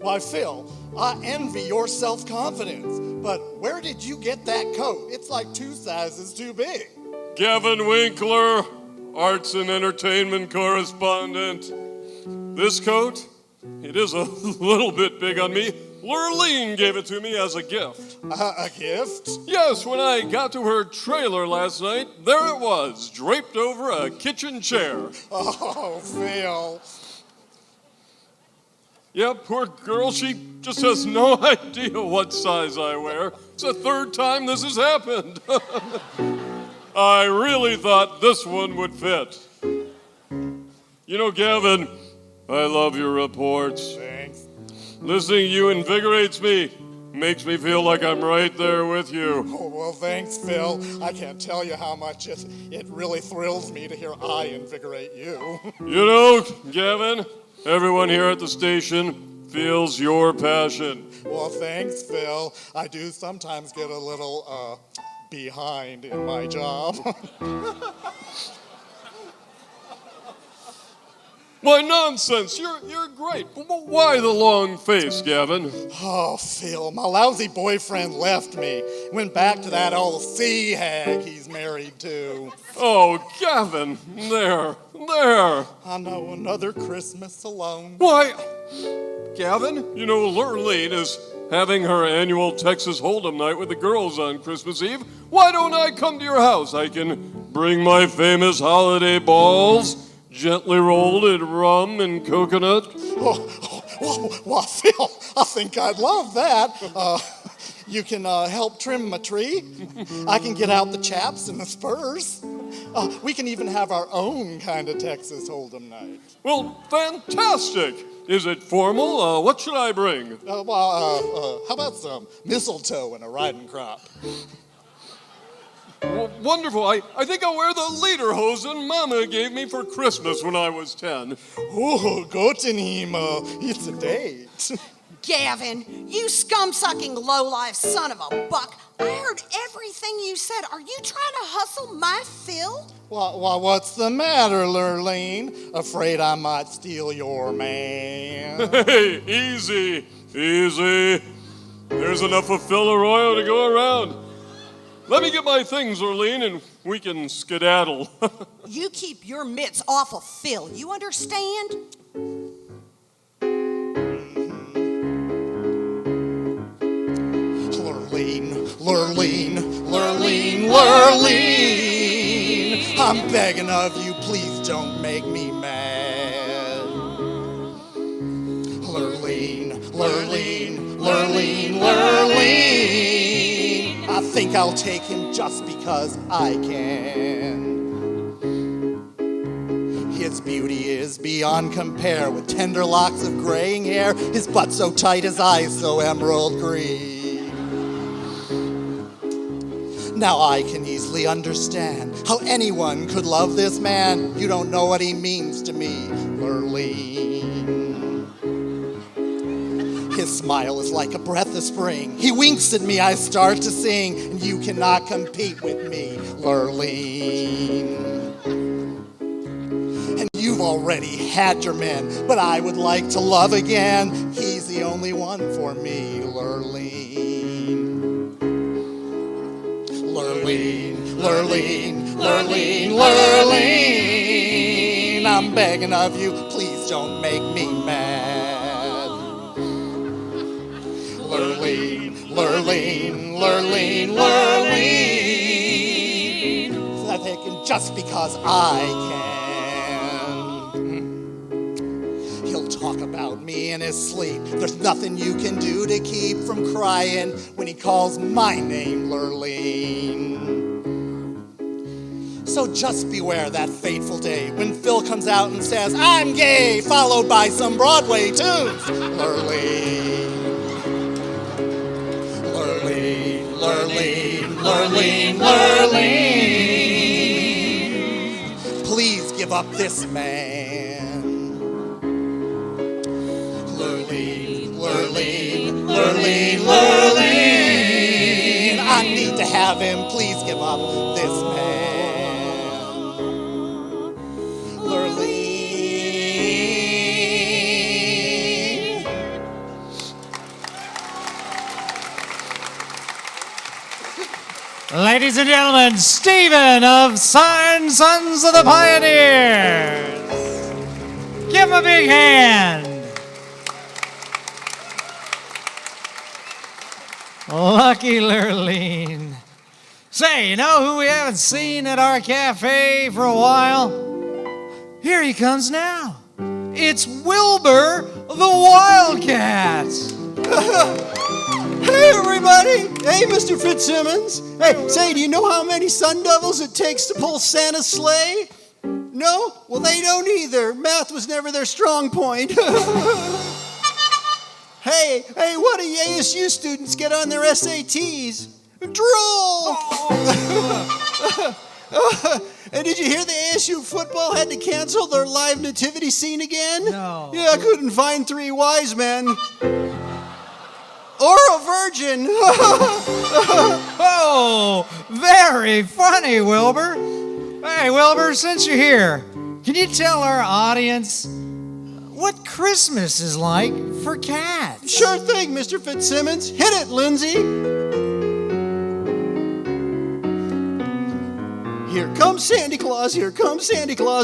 Why, Phil, I envy your self-confidence, but where did you get that coat? It's like 2 sizes too big. Gavin Winkler, arts and entertainment correspondent. This coat, it is a little bit big on me. Lurleen gave it to me as a gift. A gift? Yes, when I got to her trailer last night, there it was, draped over a kitchen chair. Oh, Phil. Yeah, poor girl, she just has no idea what size I wear. It's the 3rd time this has happened. I really thought this one would fit. You know, Gavin, I love your reports. Thanks. Listening to you invigorates me. Makes me feel like I'm right there with you. Oh, well, thanks, Phil. I can't tell you how much it really thrills me to hear I invigorate you. You know, Gavin, everyone here at the station feels your passion. Well, thanks, Phil. I do sometimes get a little, behind in my job. Why, nonsense. You're great. Why the long face, Gavin? Oh, Phil, my lousy boyfriend left me. Went back to that old sea hag he's married to. Oh, Gavin, there. I know, another Christmas alone. Why, Gavin, you know Lurleen is having her annual Texas Hold'em night with the girls on Christmas Eve. Why don't I come to your house? I can bring my famous holiday balls, gently rolled in rum and coconut. Well, Phil, I think I'd love that. You can help trim my tree. I can get out the chaps and the spurs. We can even have our own kind of Texas Hold'em night. Well, fantastic. Is it formal? What should I bring? How about some mistletoe and a riding crop? Wonderful. I think I'll wear the lederhosen Mama gave me for Christmas when I was 10. Oh, Gotenhimo, it's a date. Gavin, you scum-sucking lowlife son of a buck. I heard everything you said. Are you trying to hustle my fill? What's the matter, Lurleen? Afraid I might steal your man. Hey, easy. There's enough of Phil Arroyo to go around. Let me get my things, Lurleen, and we can skedaddle. You keep your mitts off of Phil. You understand? Lurleen. I'm begging of you, please don't make me mad. Lurleen. I think I'll take him just because I can. His beauty is beyond compare, with tender locks of graying hair, his butt so tight, his eyes so emerald green. Now I can easily understand how anyone could love this man. You don't know what he means to me, Lurleen. His smile is like a breath of spring. He winks at me, I start to sing, and you cannot compete with me, Lurleen. And you've already had your man, but I would like to love again. He's the only one for me, Lurleen. Lurleen. I'm begging of you, please don't make me mad. Lurleen. I'm thinking just because I can. He'll talk about me in his sleep. There's nothing you can do to keep from crying when he calls my name, Lurleen. So just beware that fateful day when Phil comes out and says, I'm gay, followed by some Broadway tunes. Lurleen. Please give up this man. Lurleen. I need to have him. Please give up this man. Ladies and gentlemen, Stephen of Sons of the Pioneers. Give him a big hand. Lucky Lurleen. Say, you know who we haven't seen at our cafe for a while? Here he comes now. It's Wilbur the Wildcat. Hey, everybody. Hey, Mr. Fitzsimmons. Hey, say, do you know how many Sun Devils it takes to pull Santa's sleigh? No? Well, they don't either. Math was never their strong point. Hey, what do ASU students get on their SATs? Drool! And did you hear the ASU football had to cancel their live nativity scene again? No. Yeah, I couldn't find 3 wise men. Or a virgin. Oh, very funny, Wilbur. Hey, Wilbur, since you're here, can you tell our audience what Christmas is like for cats? Sure thing, Mr. Fitzsimmons. Hit it, Lindsay. Here comes Santa Claus,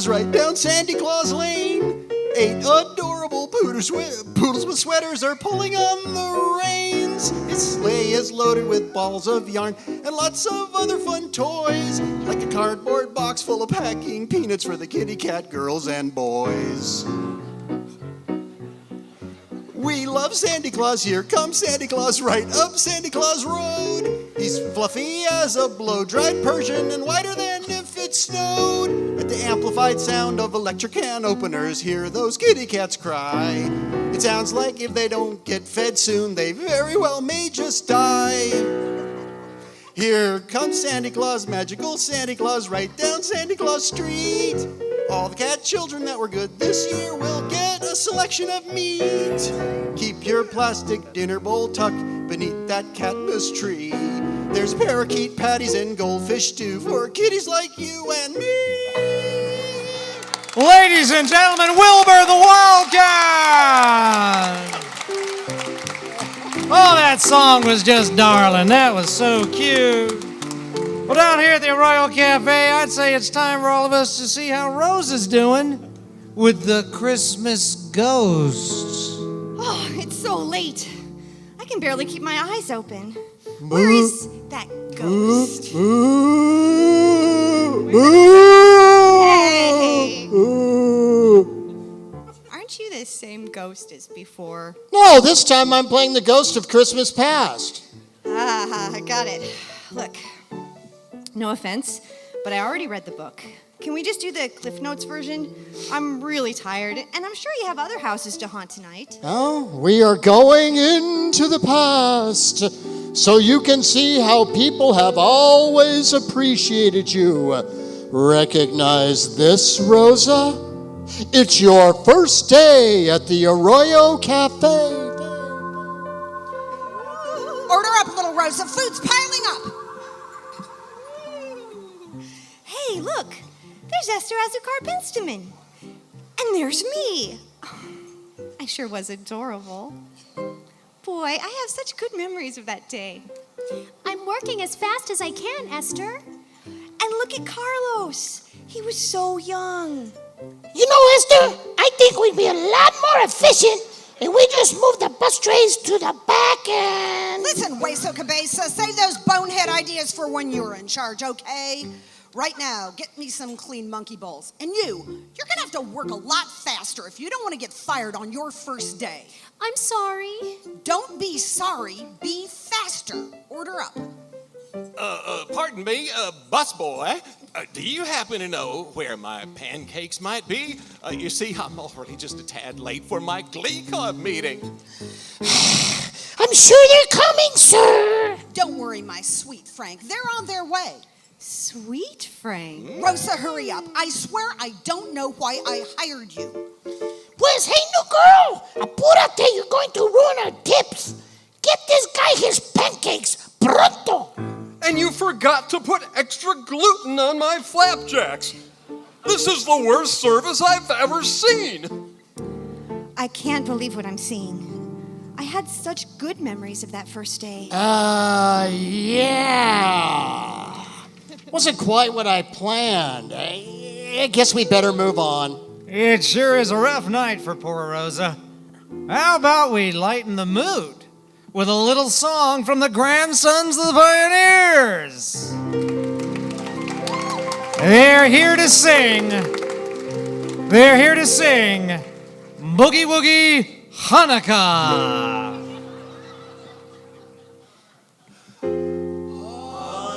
right down Santa Claus Lane. 8 adorable poodles with sweaters are pulling on the reins. His sleigh is loaded with balls of yarn and lots of other fun toys, like a cardboard box full of packing peanuts for the kitty cat girls and boys. We love Santa Claus, here comes Santa Claus, right up Santa Claus Road. He's fluffy as a blow-dried Persian and whiter than if it snowed. At the amplified sound of electric can openers. Hear those kitty cats cry. It sounds like if they don't get fed soon, they very well may just die. Here comes Santa Claus, magical Santa Claus, right down Santa Claus Street. All the cat children that were good this year will get a selection of meat. Keep your plastic dinner bowl tucked beneath that Cadmus tree. There's parakeet patties and goldfish stew for kitties like you and me. Ladies and gentlemen, Wilbur the Wildcat! Oh, that song was just darling. That was so cute. Well, down here at the Arroyo Cafe, I'd say it's time for all of us to see how Rose is doing with the Christmas ghosts. Oh, it's so late. I can barely keep my eyes open. Where is that ghost? Hey! Aren't you the same ghost as before? No, this time I'm playing the ghost of Christmas past. Ah, I got it. Look, no offense, but I already read the book. Can we just do the Cliff Notes version? I'm really tired, and I'm sure you have other houses to haunt tonight. Oh, we are going into the past so you can see how people have always appreciated you. Recognize this, Rosa? It's your first day at the Arroyo Cafe. Order up, little Rosa. Food's piling up. Hey, look, there's Esther Azucar Benstamin. And there's me. I sure was adorable. Boy, I have such good memories of that day. I'm working as fast as I can, Esther. And look at Carlos. He was so young. You know, Esther, I think we'd be a lot more efficient if we just moved the bus trays to the back and... Listen, Hueso Cabeza, save those bonehead ideas for when you're in charge, okay? Right now, get me some clean monkey bowls. And you're gonna have to work a lot faster if you don't want to get fired on your first day. I'm sorry. Don't be sorry, be faster. Order up. Pardon me, busboy. Do you happen to know where my pancakes might be? You see, I'm already just a tad late for my Glee Club meeting. I'm sure they're coming, sir. Don't worry, my sweet Frank. They're on their way. Sweet Frank. Rosa, hurry up. I swear I don't know why I hired you. Pues, hey, new girl, apúrate, you're going to ruin our tips. Get this guy his pancakes, pronto. And you forgot to put extra gluten on my flapjacks. This is the worst service I've ever seen. I can't believe what I'm seeing. I had such good memories of that first day. Yeah. Wasn't quite what I planned. I guess we better move on. It sure is a rough night for poor Rosa. How about we lighten the mood with a little song from the grandsons of the pioneers? They're here to sing Boogie Woogie Hanukkah.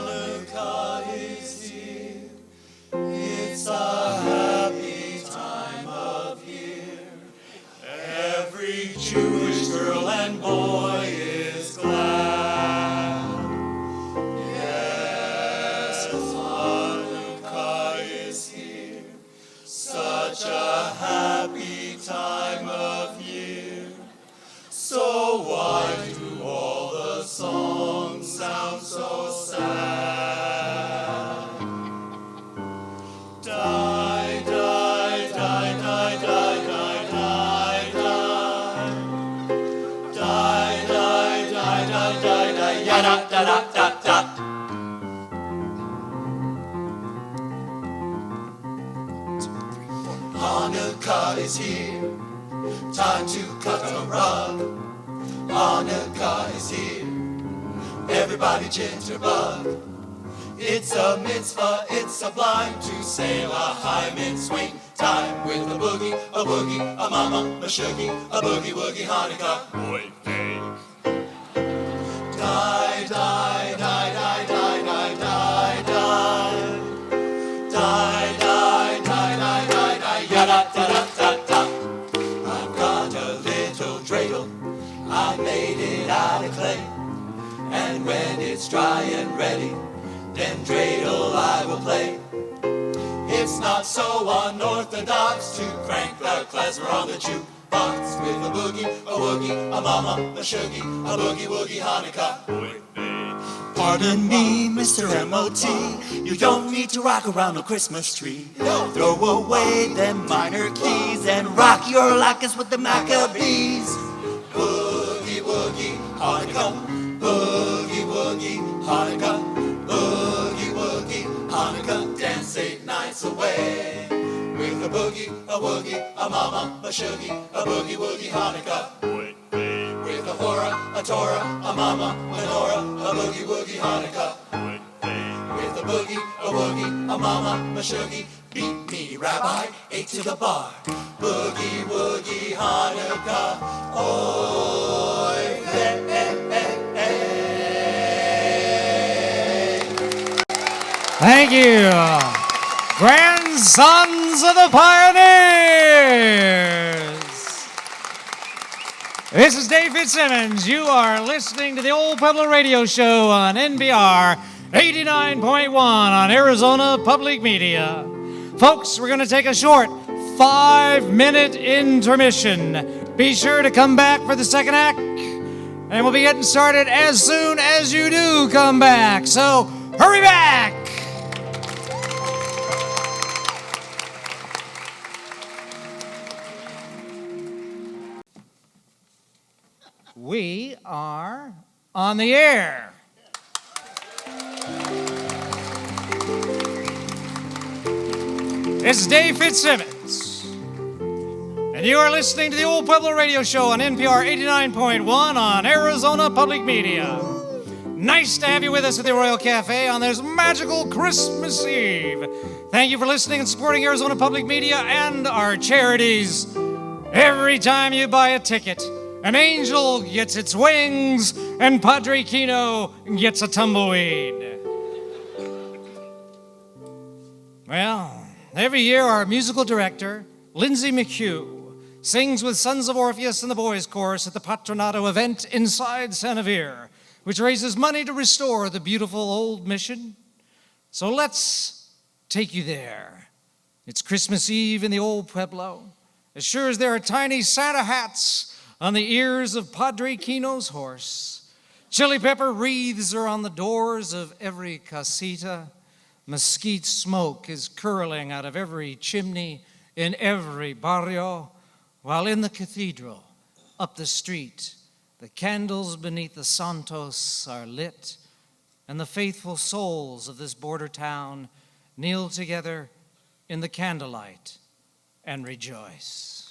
Hanukkah is here. It's a happy time of year. Every Jewish girl and boy is glad. Yes, Hanukkah is here. Such a happy time of year. So why do all the songs sound so sad? Die, die, die, die, die, die, die, die. Die, die, die, die, die, die, yada, da, da, da, da. Hanukkah is here. Time to cut the rug. Hanukkah is here. Everybody jitterbug. It's a mitzvah, it's sublime to say l'chaim in swing time with a boogie, a mama, a shoogie, a boogie woogie Hanukkah. Boy, fake. Die, die, die, die, die, die, die, die. Die, die, die. it's dry and ready, then dreidel I will play. It's not so unorthodox to crank the klezmer on the jukebox with a boogie, a woogie, a mama, a shoogie, a boogie-woogie Hanukkah. Pardon me, Mr. M.O.T., you don't need to rock around a Christmas tree. Throw away them minor keys and rock your latkes with the Maccabees. Boogie woogie Hanukkah, boogie woogie Hanukkah, boogie woogie Hanukkah, dance 8 nights away. With a boogie, a woogie, a mama, a shoogie, a boogie woogie Hanukkah. With a hora, a Torah, a mama, menorah, a boogie woogie Hanukkah. With a boogie, a woogie, a mama, a shoogie, beat me, Rabbi, 8 to the bar. Boogie woogie Hanukkah, oy vey. Thank you, grandsons of the pioneers. This is Dave Fitzsimmons. You are listening to the Old Pueblo Radio Show on NPR 89.1 on Arizona Public Media. Folks, we're going to take a short 5-minute intermission. Be sure to come back for the second act, and we'll be getting started as soon as you do come back. So hurry back. We are on the air. This is Dave Fitzsimmons, and you are listening to the Old Pueblo Radio Show on NPR 89.1 on Arizona Public Media. Nice to have you with us at the Arroyo Cafe on this magical Christmas Eve. Thank you for listening and supporting Arizona Public Media and our charities. Every time you buy a ticket, an angel gets its wings, and Padre Kino gets a tumbleweed. Well, every year our musical director, Lindsay McHugh, sings with Sons of Orpheus and the Boys Chorus at the Patronato event inside Sanavir, which raises money to restore the beautiful old mission. So let's take you there. It's Christmas Eve in the Old Pueblo. As sure as there are tiny Santa hats on the ears of Padre Kino's horse. Chili pepper wreaths are on the doors of every casita. Mesquite smoke is curling out of every chimney in every barrio, while in the cathedral, up the street, the candles beneath the santos are lit, and the faithful souls of this border town kneel together in the candlelight and rejoice.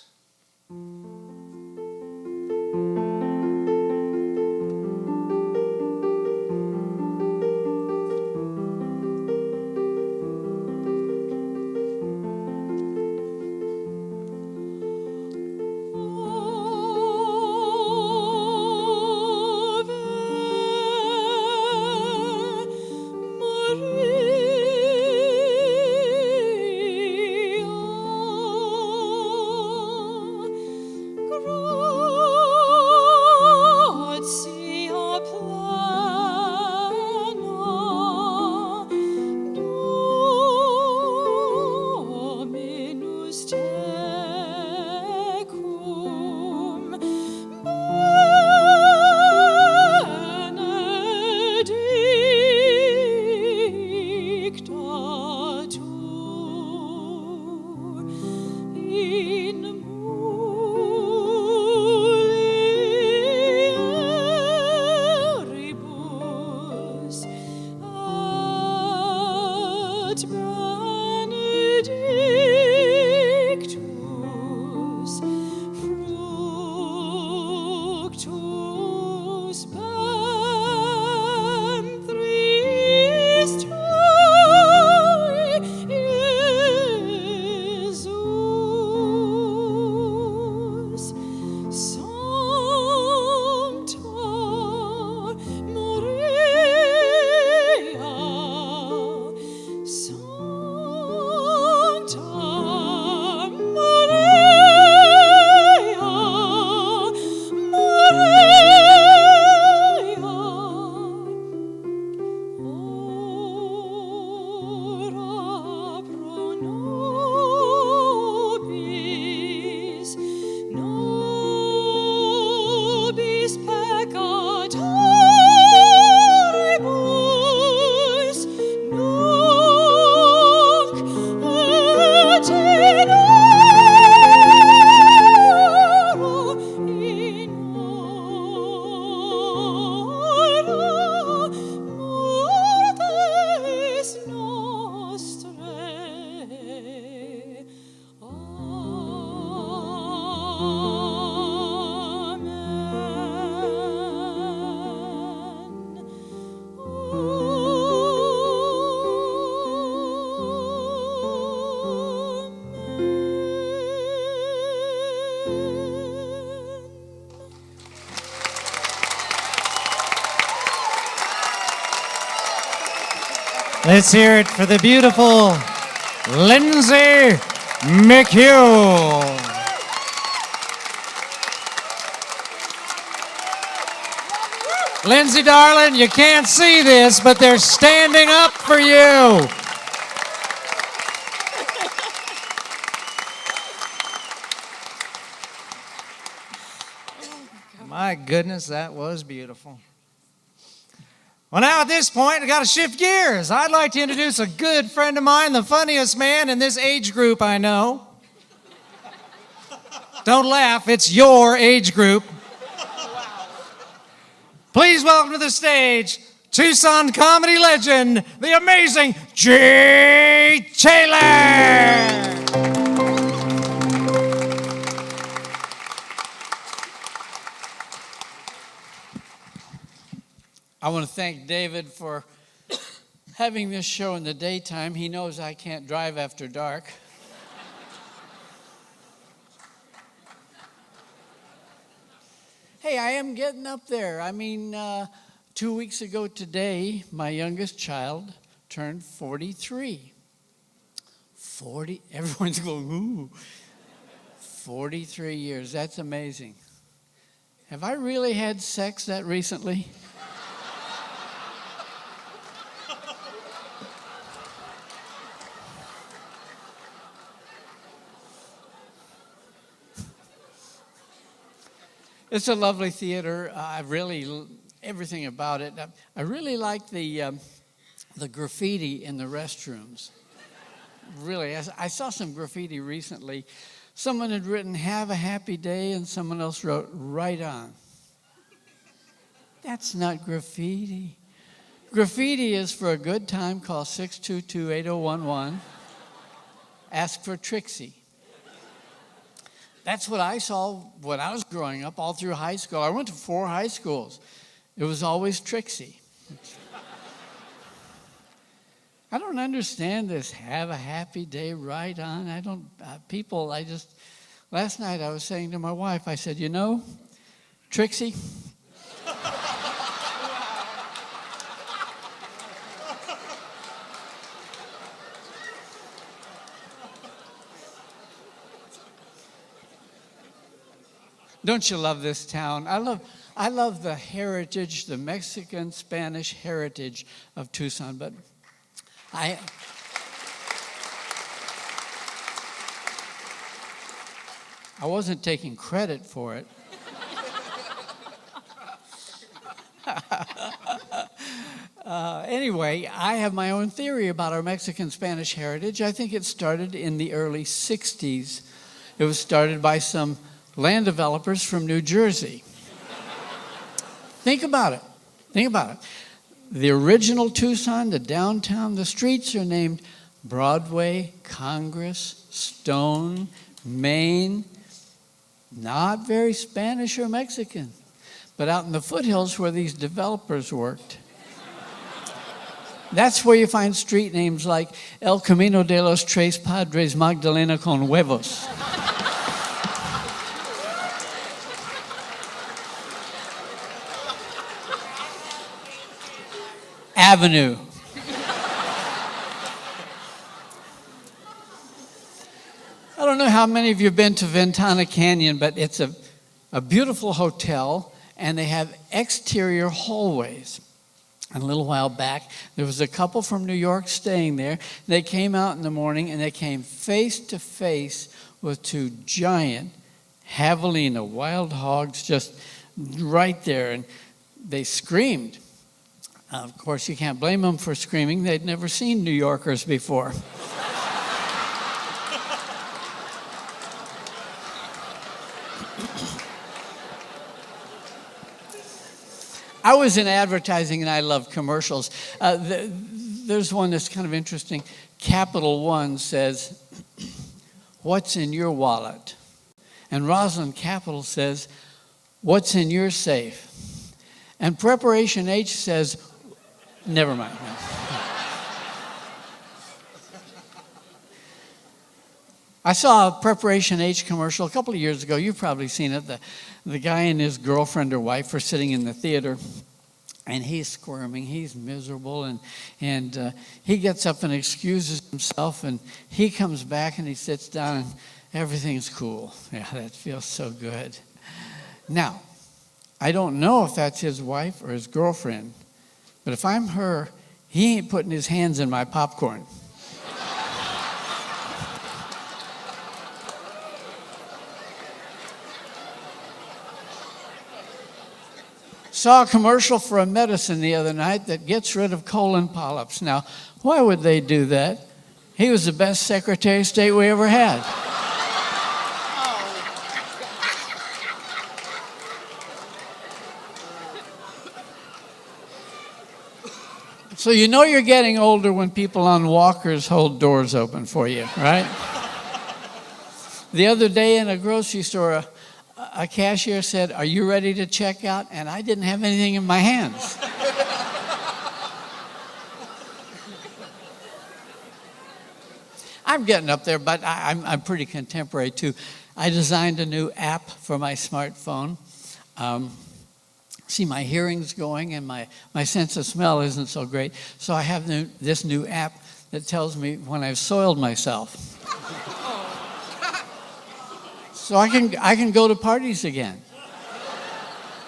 Let's hear it for the beautiful Lindsay McHugh. Lindsay, darling, you can't see this, but they're standing up for you. My goodness, that was beautiful. Well, now at this point, I got to shift gears. I'd like to introduce a good friend of mine, the funniest man in this age group I know. Don't laugh, it's your age group. Please welcome to the stage, Tucson comedy legend, the amazing Jay Taylor. I want to thank David for having this show in the daytime. He knows I can't drive after dark. Hey, I am getting up there. I mean, 2 weeks ago today, my youngest child turned 43. 40, everyone's going, ooh. 43 years, that's amazing. Have I really had sex that recently? It's a lovely theater. Everything about it. I really like the graffiti in the restrooms. Really, I saw some graffiti recently. Someone had written, "Have a happy day," and someone else wrote, "Right on." That's not graffiti. Graffiti is for a good time. Call 622-8011. Ask for Trixie. That's what I saw when I was growing up, all through high school. I went to 4 high schools. It was always Trixie. I don't understand this "have a happy day, right on." Last night I was saying to my wife, I said, Trixie, don't you love this town? I love the heritage, the Mexican, Spanish heritage of Tucson, but I wasn't taking credit for it. Anyway, I have my own theory about our Mexican-Spanish heritage. I think it started in the early 60s. It was started by some land developers from New Jersey. Think about it. The original Tucson, the downtown, the streets are named Broadway, Congress, Stone, Main. Not very Spanish or Mexican. But out in the foothills where these developers worked, that's where you find street names like El Camino de los Tres Padres Magdalena con Huevos. Avenue. I don't know how many of you have been to Ventana Canyon, but it's a beautiful hotel, and they have exterior hallways. And a little while back, there was a couple from New York staying there. They came out in the morning, and they came face to face with 2 giant javelina, wild hogs, just right there, and they screamed. Of course, you can't blame them for screaming. They'd never seen New Yorkers before. I was in advertising, and I love commercials. There's one that's kind of interesting. Capital One says, "What's in your wallet?" And Rosalind Capital says, "What's in your safe?" And Preparation H says, never mind. I saw a Preparation H commercial a couple of years ago. You've probably seen it. The guy and his girlfriend or wife are sitting in the theater, And he's squirming, he's miserable, and he gets up and excuses himself, and he comes back and he sits down, and everything's cool. Yeah, that feels so good. Now, I don't know if that's his wife or his girlfriend, but if I'm her, he ain't putting his hands in my popcorn. Saw a commercial for a medicine the other night that gets rid of colon polyps. Now, why would they do that? He was the best Secretary of State we ever had. So you know you're getting older when people on walkers hold doors open for you, right? The other day in a grocery store, a cashier said, "Are you ready to check out?" And I didn't have anything in my hands. I'm getting up there, but I'm pretty contemporary too. I designed a new app for my smartphone. See, my hearing's going and my sense of smell isn't so great. So I have this new app that tells me when I've soiled myself. So I can go to parties again.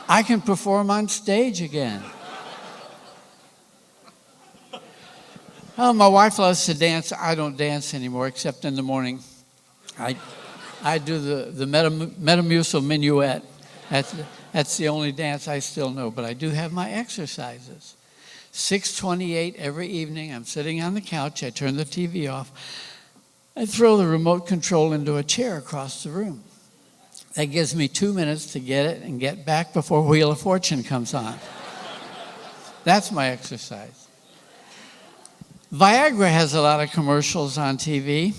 I can perform on stage again. Oh, my wife loves to dance. I don't dance anymore except in the morning. I do the Metamucil minuet. That's the only dance I still know, but I do have my exercises. 6:28 every evening, I'm sitting on the couch, I turn the TV off, I throw the remote control into a chair across the room. That gives me 2 minutes to get it and get back before Wheel of Fortune comes on. That's my exercise. Viagra has a lot of commercials on TV.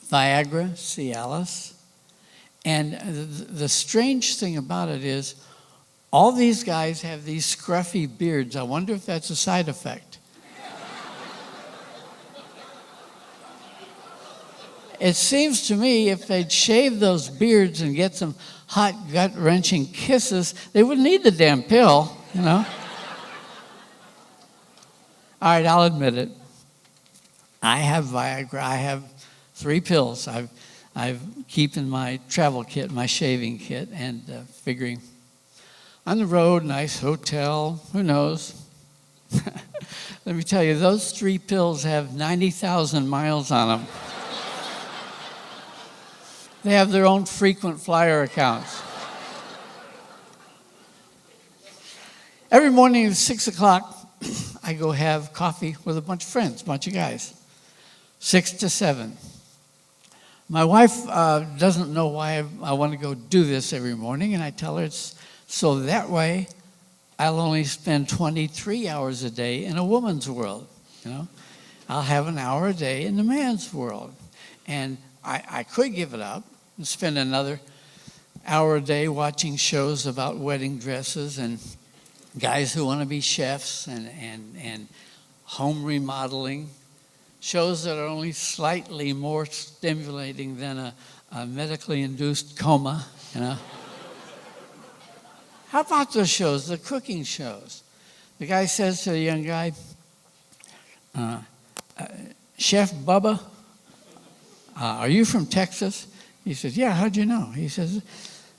Viagra, Cialis. And the strange thing about it is, all these guys have these scruffy beards. I wonder if that's a side effect. It seems to me if they'd shave those beards and get some hot, gut-wrenching kisses, they wouldn't need the damn pill, you know? All right, I'll admit it. I have Viagra. I have 3 pills. I've keeping my travel kit, my shaving kit, and figuring on the road, nice hotel, who knows? Let me tell you, those 3 pills have 90,000 miles on them. They have their own frequent flyer accounts. Every morning at 6 o'clock, I go have coffee with a bunch of friends, a bunch of guys. 6 to 7. My wife doesn't know why I want to go do this every morning, and I tell her it's so that way I'll only spend 23 hours a day in a woman's world. You know, I'll have an hour a day in the man's world, and I could give it up and spend another hour a day watching shows about wedding dresses and guys who want to be chefs and home remodeling. Shows that are only slightly more stimulating than a medically induced coma, you know. How about those shows, the cooking shows? The guy says to the young guy, Chef Bubba, are you from Texas? He says, yeah, how'd you know? He says,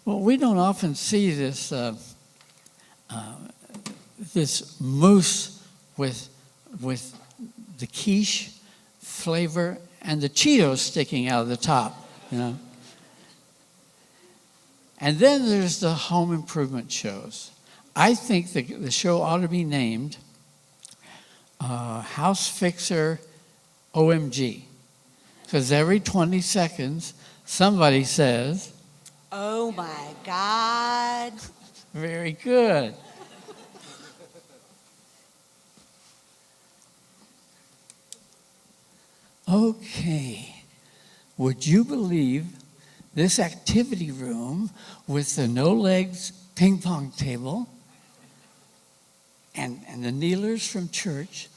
well, we don't often see this this mousse with the quiche flavor and the Cheetos sticking out of the top, you know. And then there's the home improvement shows. I think the show ought to be named House Fixer OMG, because every 20 seconds somebody says, "Oh my God." Very good. Okay, would you believe this activity room with the no legs ping pong table and the kneelers from church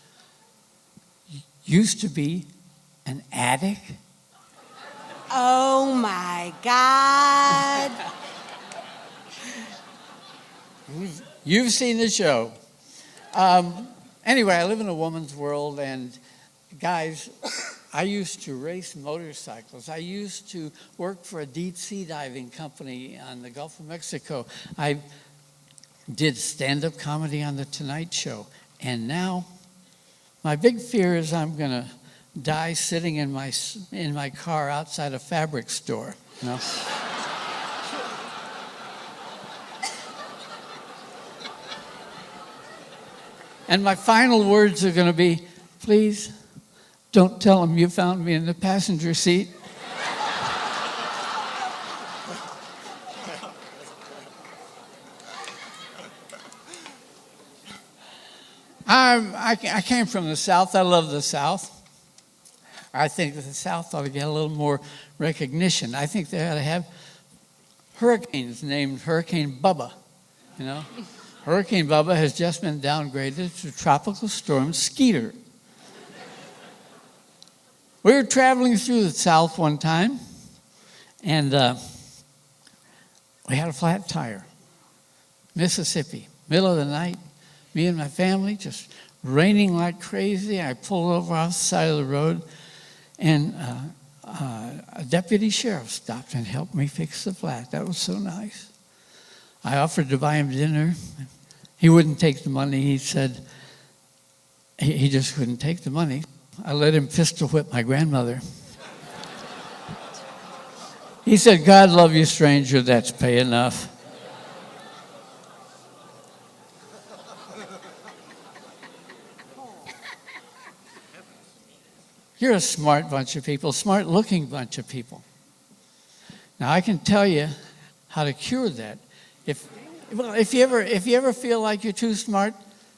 used to be an attic? Oh my God. You've seen the show. Anyway, I live in a woman's world, and guys, I used to race motorcycles. I used to work for a deep sea diving company on the Gulf of Mexico. I did stand-up comedy on The Tonight Show. And now, my big fear is I'm going to die sitting in my car outside a fabric store. You know? And my final words are going to be, please don't tell them you found me in the passenger seat. I came from the South. I love the South. I think that the South ought to get a little more recognition. I think they ought to have hurricanes named Hurricane Bubba, you know? Hurricane Bubba has just been downgraded to Tropical Storm Skeeter. We were traveling through the South one time, and we had a flat tire. Mississippi, middle of the night, me and my family just raining like crazy. I pulled over off the side of the road, and a deputy sheriff stopped and helped me fix the flat. That was so nice. I offered to buy him dinner. He wouldn't take the money. He said he just couldn't take the money. I let him pistol whip my grandmother. He said, God love you, stranger, that's pay enough. You're a smart bunch of people, smart-looking bunch of people. Now, I can tell you how to cure that. If you ever feel like you're too smart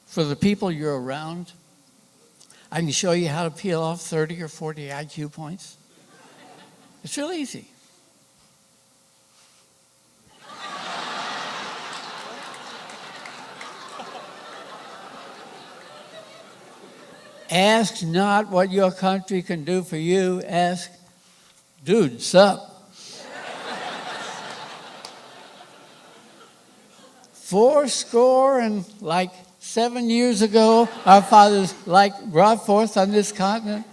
for the people you're around, I can show you how to peel off 30 or 40 IQ points. It's real easy. Ask not what your country can do for you. Ask, dude, sup? 7 years ago, our fathers brought forth on this continent.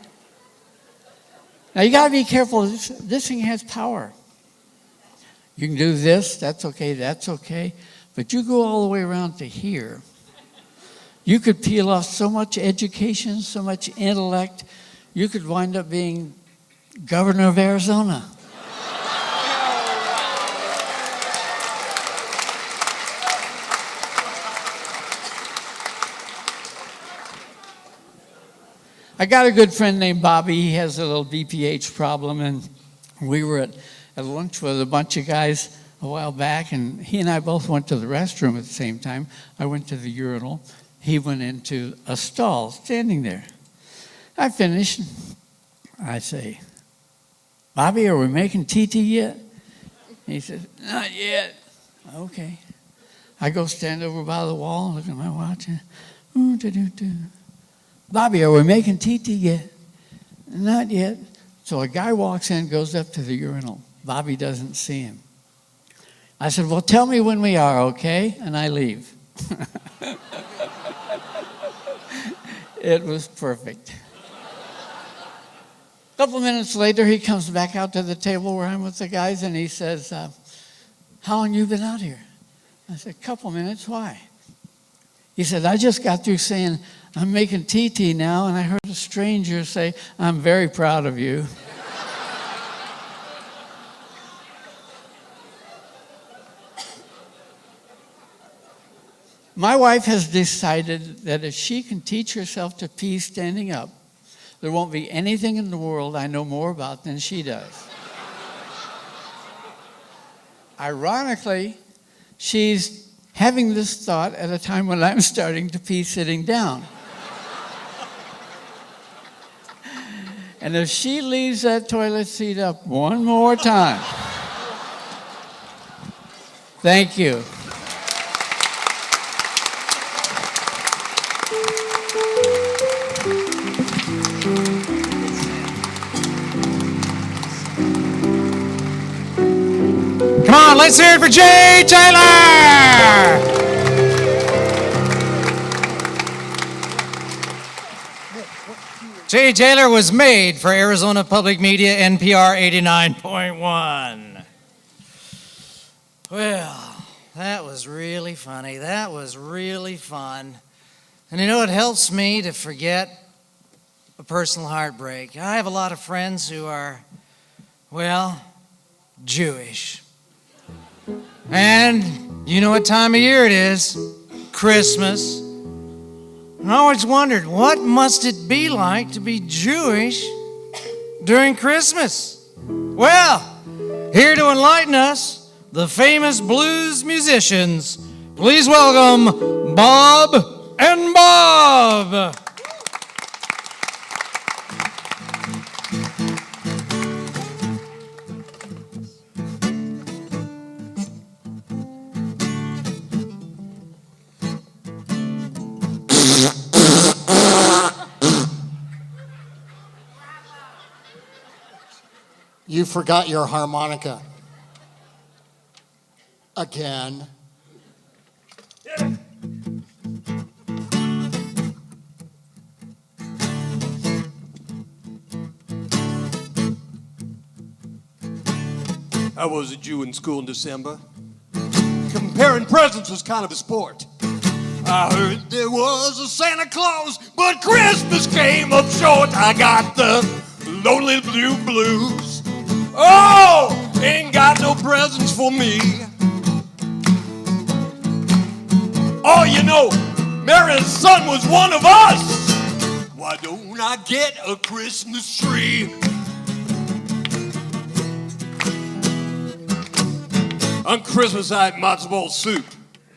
Now you got to be careful. This thing has power. You can do this. That's okay. But you go all the way around to here. You could peel off so much education, so much intellect, you could wind up being governor of Arizona. I got a good friend named Bobby. He has a little BPH problem, and we were at lunch with a bunch of guys a while back, and he and I both went to the restroom at the same time. I went to the urinal. He went into a stall, standing there. I finished. I say, Bobby, are we making TT yet? He says, not yet. Okay. I go stand over by the wall and look at my watch. Bobby, are we making TT yet? Not yet. So a guy walks in, goes up to the urinal. Bobby doesn't see him. I said, well, tell me when we are, okay? And I leave. It was perfect. A couple of minutes later, he comes back out to the table where I'm with the guys, and he says, how long you been out here? I said, a couple minutes. Why? He said, I just got through saying, I'm making TT now, and I heard a stranger say, I'm very proud of you. My wife has decided that if she can teach herself to pee standing up, there won't be anything in the world I know more about than she does. Ironically, she's having this thought at a time when I'm starting to pee sitting down. And if she leaves that toilet seat up one more time, thank you. Come on, let's hear it for Jay Taylor! Jay Taylor was made for Arizona Public Media NPR 89.1. Well, that was really funny. That was really fun. And you know, it helps me to forget a personal heartbreak. I have a lot of friends who are, well, Jewish. And you know what time of year it is? Christmas. And I always wondered, what must it be like to be Jewish during Christmas? Well, here to enlighten us, the famous blues musicians. Please welcome Bob and Bob. You forgot your harmonica. Again. I was a Jew in school in December. Comparing presents was kind of a sport. I heard there was a Santa Claus, but Christmas came up short. I got the lonely blue blues. Oh, ain't got no presents for me. Oh, you know, Mary's son was one of us. Why don't I get a Christmas tree? On Christmas, I had matzo ball soup.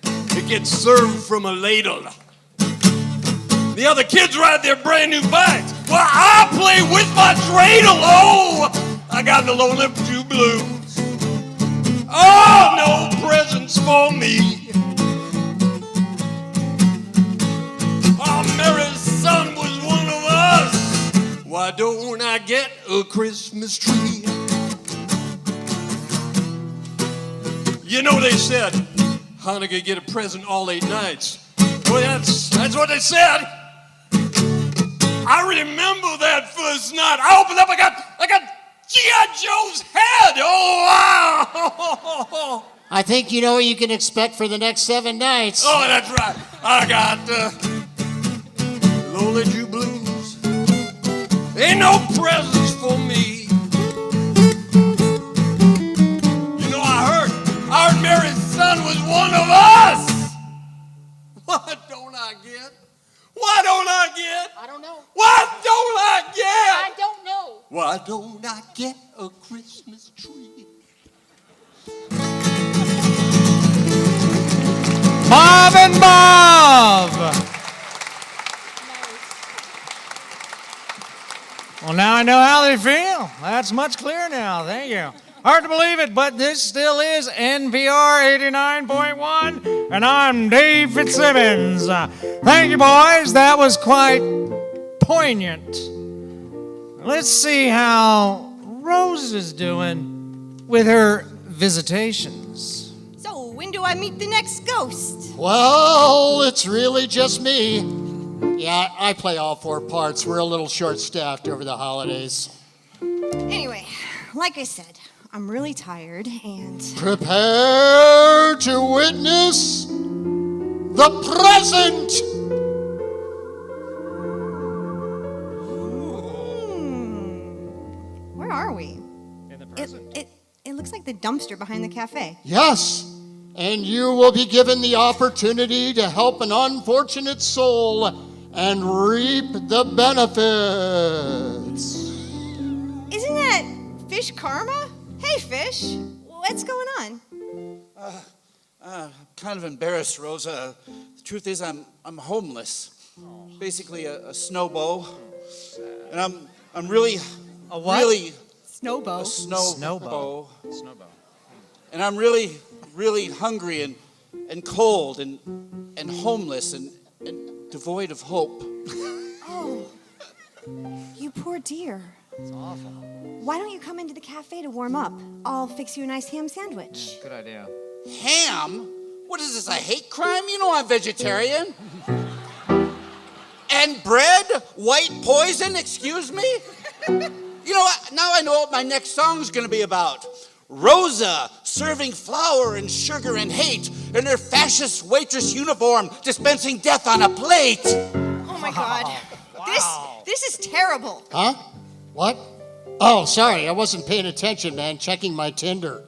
It gets served from a ladle. The other kids ride their brand new bikes. Well, I play with my dreidel. Oh, I got the lonely blue blues. Oh, no presents for me. Oh, Mary's son was one of us. Why don't I get a Christmas tree? You know, they said Hanukkah get a present all 8 nights. Well, that's what they said. I remember that first night. I opened up, I got G.I. Joe's head. Oh, wow. I think you know what you can expect for the next 7 nights. Oh, that's right. I got lonely Jew blues. Ain't no presents for me. You know, I heard Mary's son was one of us. What don't I get? Why don't I get? I don't know. What don't I get? I don't know. Why don't I get a Christmas tree? Bob and Bob. Well, now I know how they feel. That's much clearer now. Thank you. Hard to believe it, but this still is NPR 89.1, and I'm Dave Fitzsimmons. Thank you, boys. That was quite poignant. Let's see how Rose is doing with her visitations. So, when do I meet the next ghost? Well, it's really just me. Yeah, I play all 4 parts. We're a little short-staffed over the holidays. Anyway, like I said, I'm really tired and... Prepare to witness the present. Where are we? In the present. It looks like the dumpster behind the cafe. Yes, and you will be given the opportunity to help an unfortunate soul and reap the benefits. Isn't that Fish Karma? Hey, Fish. What's going on? I'm kind of embarrassed, Rosa. The truth is, I'm homeless. Basically, a snowbow. And I'm really... A what? Really... Snowbow. A snowbow. Snowbow. And I'm really, really hungry and cold and homeless and devoid of hope. Oh, you poor dear. It's awful. Why don't you come into the cafe to warm up? I'll fix you a nice ham sandwich. Good idea. Ham? What is this, a hate crime? You know I'm vegetarian. And bread? White poison? Excuse me? You know what? Now I know what my next song's gonna be about. Rosa serving flour and sugar and hate in her fascist waitress uniform, dispensing death on a plate. Oh my God. This is terrible. Huh? What? Oh, sorry, I wasn't paying attention, man. Checking my Tinder.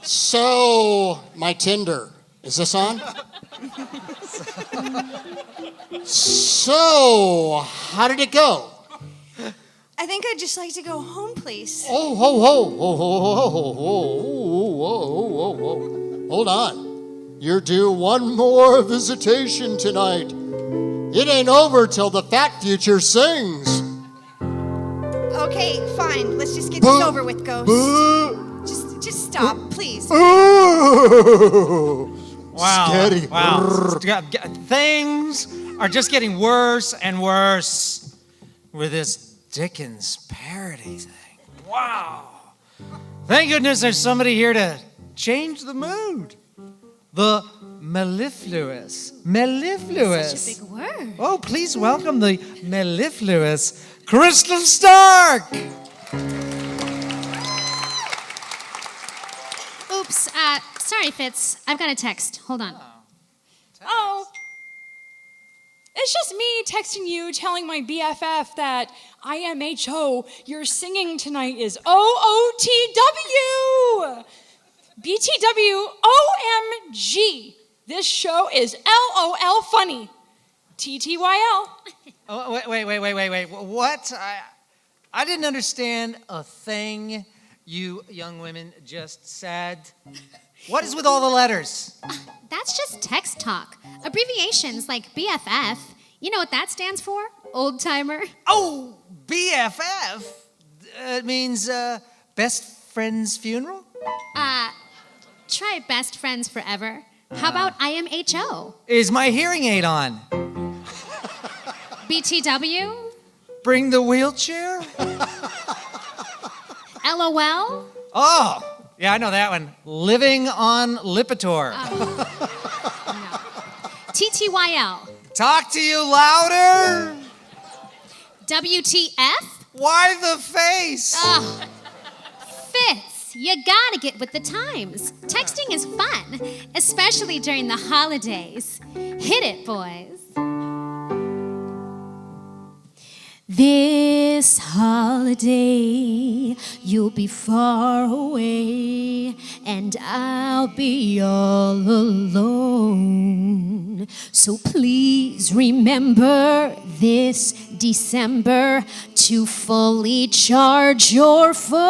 So, my Tinder. Is this on? So, how did it go? I think I'd just like to go home, please. Oh, ho, ho, ho, ho, ho, ho, ho, ho. Hold on. You're due one more visitation tonight. It ain't over till the fat future sings. Okay, fine. Let's just get this over with, Ghost. Just stop, please. Wow. Scary. Wow. Things are just getting worse and worse with this Dickens parody thing. Wow. Thank goodness there's somebody here to change the mood. The mellifluous. Mellifluous. Such a big word. Oh, please welcome the mellifluous Crystal Stark. Oops, sorry, Fitz. I've got a text. Hold on. Oh. It's just me texting you telling my BFF that IMHO, your singing tonight is OOTW. BTW OMG. This show is LOL funny. TTYL. Oh, wait. What? I didn't understand a thing you young women just said. What is with all the letters? That's just text talk. Abbreviations like BFF. You know what that stands for? Old timer. Oh, BFF? It means best friend's funeral? Try best friends forever. How about IMHO? Is my hearing aid on? BTW? Bring the wheelchair? LOL? Oh, yeah, I know that one. Living on Lipitor. TTYL? Talk to you louder? WTF? Why the face? Fitz, you gotta get with the times. Texting is fun, especially during the holidays. Hit it, boys. This holiday, you'll be far away, and I'll be all alone. So please remember this December to fully charge your phone.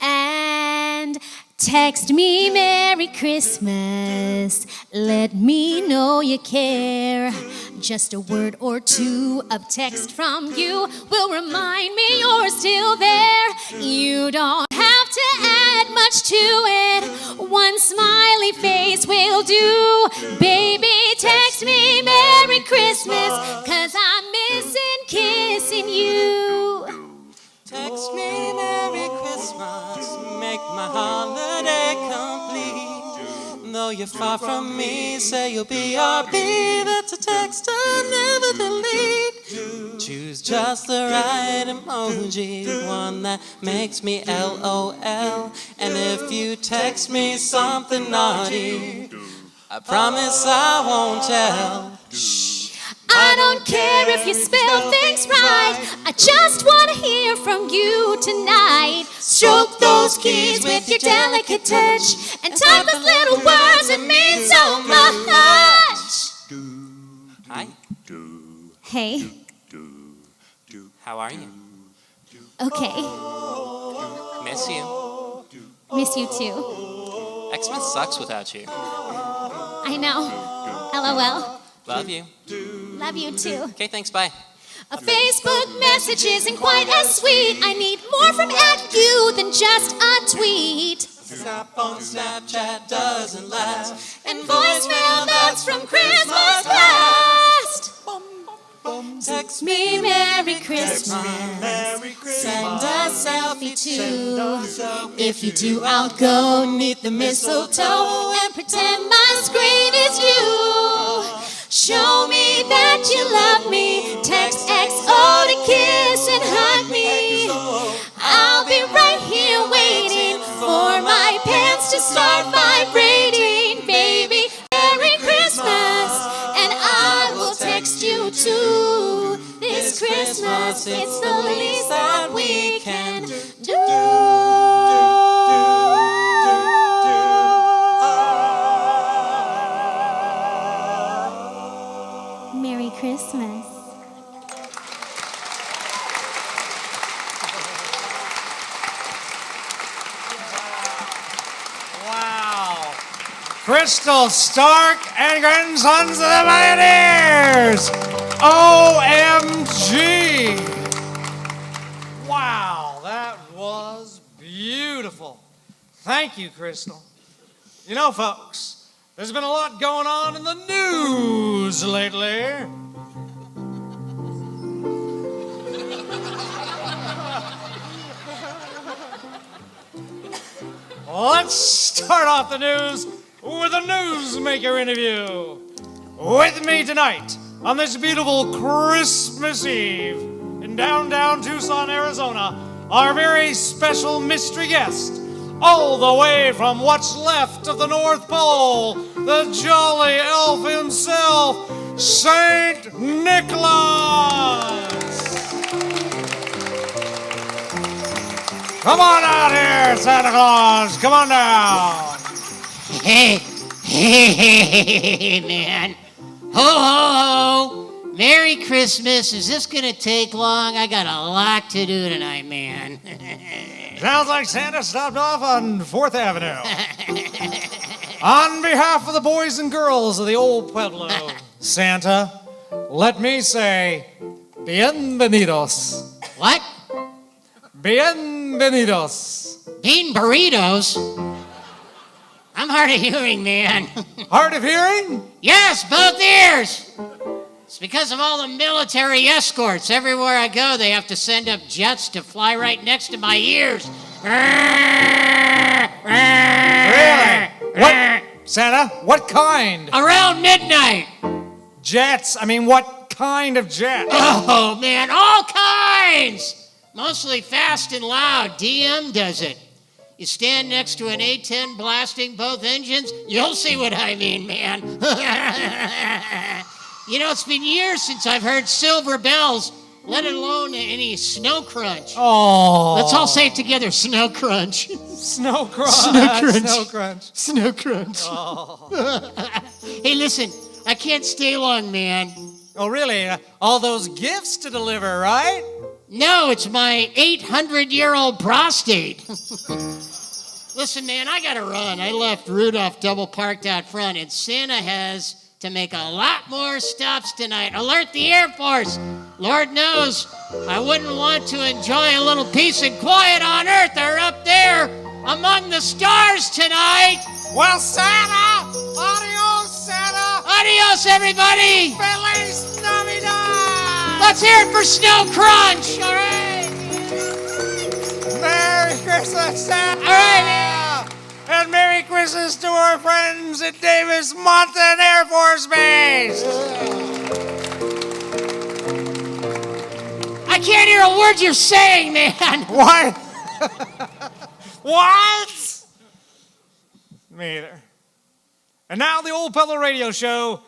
And text me Merry Christmas. Let me know you care. Just a word or two of text from you will remind me you're still there. You don't have to add much to it. One smiley face will do. Baby, text me Merry Christmas, 'cause I'm missing kissing you. Text me Merry Christmas, make my holiday complete. Though you're far from me, say you'll be RB. That's a text I never delete. Choose just the right emoji, one that makes me LOL. And if you text me something naughty, I promise I won't tell. I don't care if you spell things right. I just want to hear from you tonight. Stroke those keys with your delicate touch and type those little words that mean so much. Hi. Hey. How are you? Okay. Miss you. Miss you too. Xmas sucks without you. I know. LOL. Love you. Love you too. Okay, thanks, bye. A Facebook message isn't quite as sweet. I need more from @you than just a tweet. Snap on Snapchat doesn't last. And voicemail that's from Christmas past. Text me Merry Christmas. Send a selfie too. If you do, I'll go 'neath the mistletoe and pretend my screen is you. start vibrating, baby. Merry Christmas, and I will text you too. This Christmas, it's the least that we can do. Merry Christmas. Wow. Crystal Stark and Grandsons of the Pioneers. OMG. Wow, that was beautiful. Thank you, Crystal. You know, folks, there's been a lot going on in the news lately. Let's start off the news with a newsmaker interview. With me tonight on this beautiful Christmas Eve in downtown Tucson, Arizona, our very special mystery guest, all the way from what's left of the North Pole, the jolly elf himself, Saint Nicholas. Come on out here, Santa Claus. Come on down. Hey, man. Ho, ho, ho. Merry Christmas. Is this going to take long? I got a lot to do tonight, man. Sounds like Santa stopped off on 4th Avenue. On behalf of the boys and girls of the old Pueblo, Santa, let me say, bienvenidos. What? Bienvenidos. Bean burritos? I'm hard of hearing, man. Hard of hearing? Yes, both ears. It's because of all the military escorts. Everywhere I go, they have to send up jets to fly right next to my ears. Really? What, Santa, what kind? Around midnight. Jets? I mean, what kind of jet? Oh, man, all kinds. Mostly fast and loud. DM does it. You stand next to an A-10 blasting both engines, you'll see what I mean, man. You know, it's been years since I've heard silver bells, let alone any snow crunch. Oh. Let's all say it together, snow crunch. Snow crunch. Snow crunch. Snow crunch. Snow crunch. Oh. Hey, listen, I can't stay long, man. Oh, really? All those gifts to deliver, right? No, it's my 800-year-old prostate. Listen, man, I gotta run. I left Rudolph double parked out front, and Santa has to make a lot more stops tonight. Alert the Air Force. Lord knows, I wouldn't want to enjoy a little peace and quiet on Earth or up there among the stars tonight. Well, Santa, adios, Santa. Adios, everybody. Feliz Navidad. Let's hear it for Snow Crunch. All right. Merry Christmas, Santa. All right, man. And Merry Christmas to our friends at Davis Monthan Air Force Base. I can't hear a word you're saying, man. What? What? Me either. And now the Old Pueblo Radio Show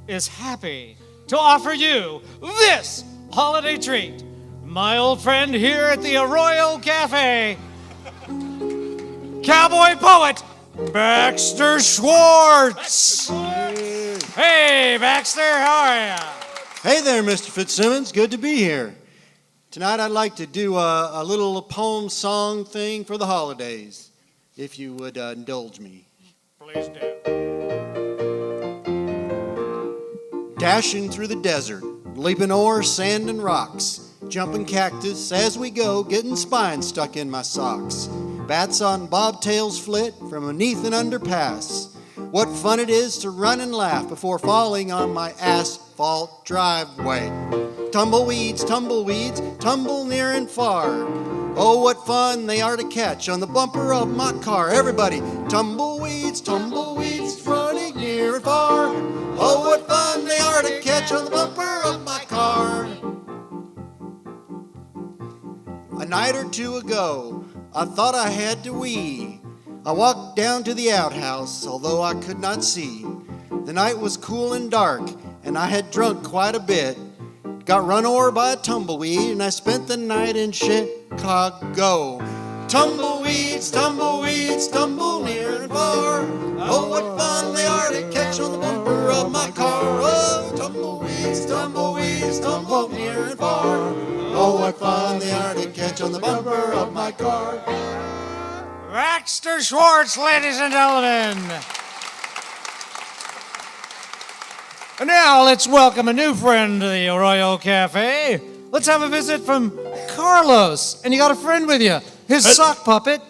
is happy to offer you this holiday treat. My old friend here at the Arroyo Cafe, cowboy poet Baxter Schwartz. Hey, Baxter, how are you? Hey there, Mr. Fitzsimmons. Good to be here. Tonight I'd like to do a little poem song thing for the holidays, if you would indulge me. Please do. Dashing through the desert, leaping o'er sand and rocks, jumping cactus as we go, getting spines stuck in my socks. Bats on bobtails flit from beneath an underpass. What fun it is to run and laugh before falling on my asphalt driveway. Tumbleweeds, tumbleweeds, tumble near and far. Oh, what fun they are to catch on the bumper of my car. Everybody, tumbleweeds, tumbleweeds, running near and far. Oh, what fun they are to catch on the bumper of my car. A night or two ago, I thought I had to wee. I walked down to the outhouse, although I could not see. The night was cool and dark, and I had drunk quite a bit. Got run over by a tumbleweed, and I spent the night in Chicago. Tumbleweeds, tumbleweeds, tumble near and far. Oh, what fun they are to catch on the bumper of my car. Oh, tumbleweeds, tumbleweeds, tumble near and far. Oh, what fun they are to catch on the bumper of my car. Baxter Schwartz, ladies and gentlemen. And now let's welcome a new friend to the Arroyo Cafe. Let's have a visit from Carlos. And you got a friend with you, his sock puppet.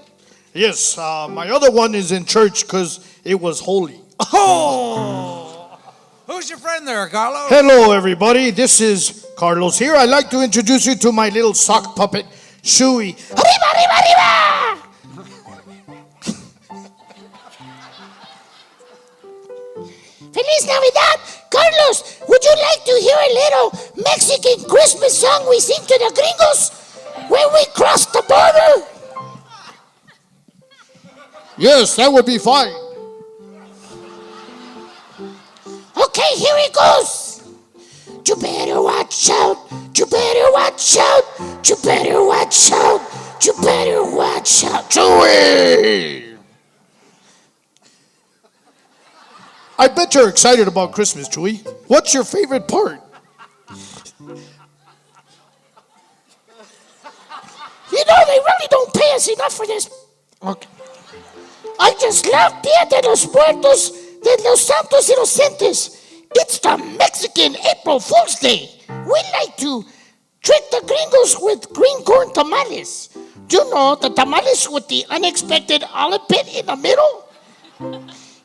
Yes, my other one is in church because it was holy. Oh! Who's your friend there, Carlos? Hello, everybody. This is Carlos here. I'd like to introduce you to my little sock puppet, Shuey. Arriba, arriba, arriba! Feliz Navidad! Carlos, would you like to hear a little Mexican Christmas song we sing to the gringos when we cross the border? Yes, that would be fine. Okay, here it goes. You better watch out. You better watch out. You better watch out. You better watch out. Chewie! I bet you're excited about Christmas, Chewie. What's your favorite part? You know, they really don't pay us enough for this. Okay. I just love Dia de los Muertos, de los Santos Inocentes. It's the Mexican April Fool's Day. We like to trick the gringos with green corn tamales. Do you know the tamales with the unexpected olive pit in the middle?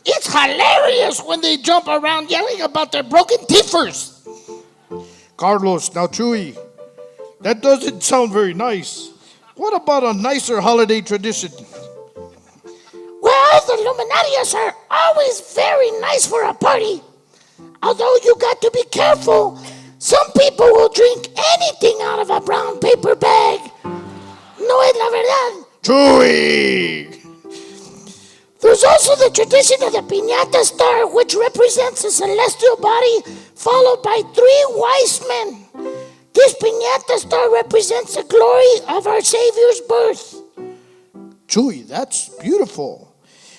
It's hilarious when they jump around yelling about their broken teethers. Carlos, now Chewie, that doesn't sound very nice. What about a nicer holiday tradition? Well, the Luminarias are always very nice for a party. Although you got to be careful. Some people will drink anything out of a brown paper bag. No es la verdad. Chewie! There's also the tradition of the piñata star, which represents a celestial body followed by 3 wise men. This piñata star represents the glory of our Savior's birth. Chewie, that's beautiful.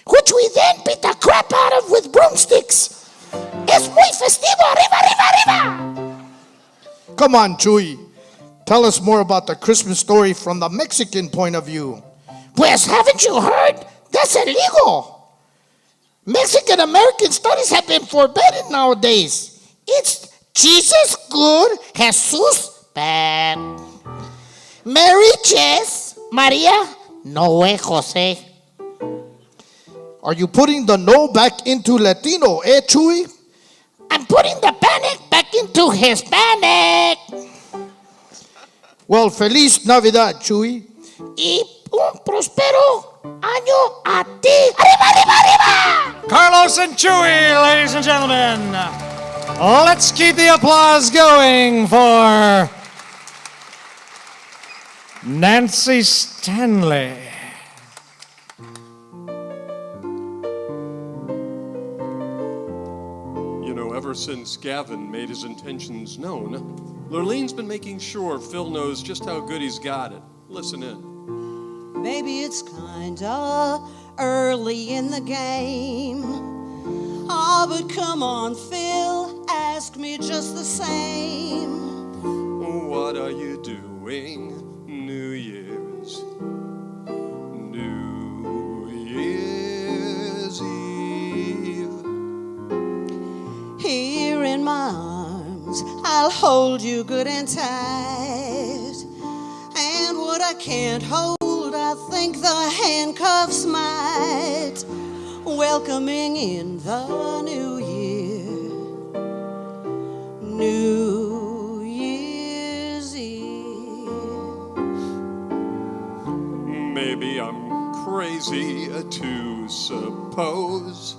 Which we then beat the crap out of with broomsticks. Es muy festivo, arriba, arriba, arriba! Come on, Chewie. Tell us more about the Christmas story from the Mexican point of view. Pues, haven't you heard? That's illegal. Mexican-American studies have been forbidden nowadays. It's Jesus good, Jesus bad. Mary Jess, Maria Noe Jose. Are you putting the no back into Latino, Chewie? I'm putting the panic back into Hispanic. Well, Feliz Navidad, Chewie. Y un próspero año a ti. Arriba, arriba, arriba! Carlos and Chewie, ladies and gentlemen. Let's keep the applause going for Nancy Stanley. You know, ever since Gavin made his intentions known, Lurlene's been making sure Phil knows just how good he's got it. Listen in. Maybe it's kinda early in the game. Oh, but come on, Phil, ask me just the same. What are you doing New Year's? New Year's Eve. Here in my arms, I'll hold you good and tight. And what I can't hold, I think the handcuffs might. Welcoming in the new year, New Year's Eve. Maybe I'm crazy to suppose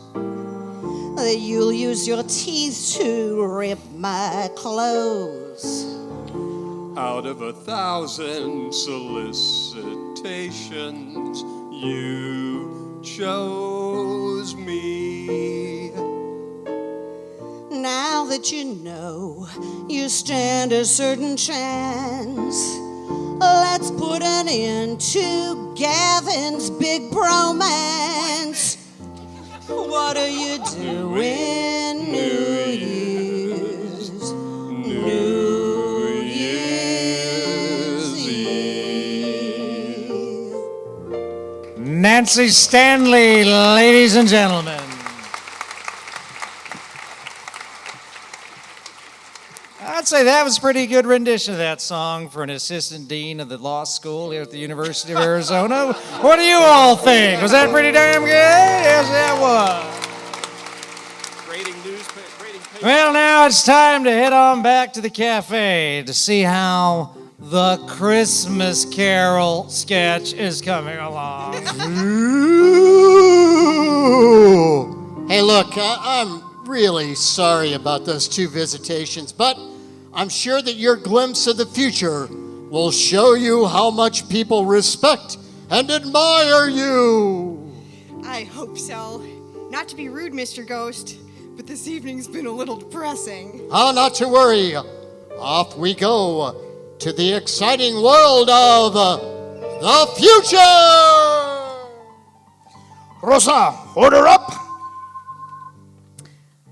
that you'll use your teeth to rip my clothes. out of 1,000 solicitations, you chose me. Now that you know you stand a certain chance, let's put an end to Gavin's big bromance. What are you doing New Year's? New Year's Eve. Nancy Stanley, ladies and gentlemen. I'd say that was a pretty good rendition of that song for an assistant dean of the law school here at the University of Arizona. What do you all think? Was that pretty damn good? Yes, that was. Well, now it's time to head on back to the cafe to see how the Christmas Carol sketch is coming along. Hey, look, I'm really sorry about those 2 visitations, but I'm sure that your glimpse of the future will show you how much people respect and admire you. I hope so. Not to be rude, Mr. Ghost, but this evening's been a little depressing. Oh, not to worry. Off we go to the exciting world of the future. Rosa, order up.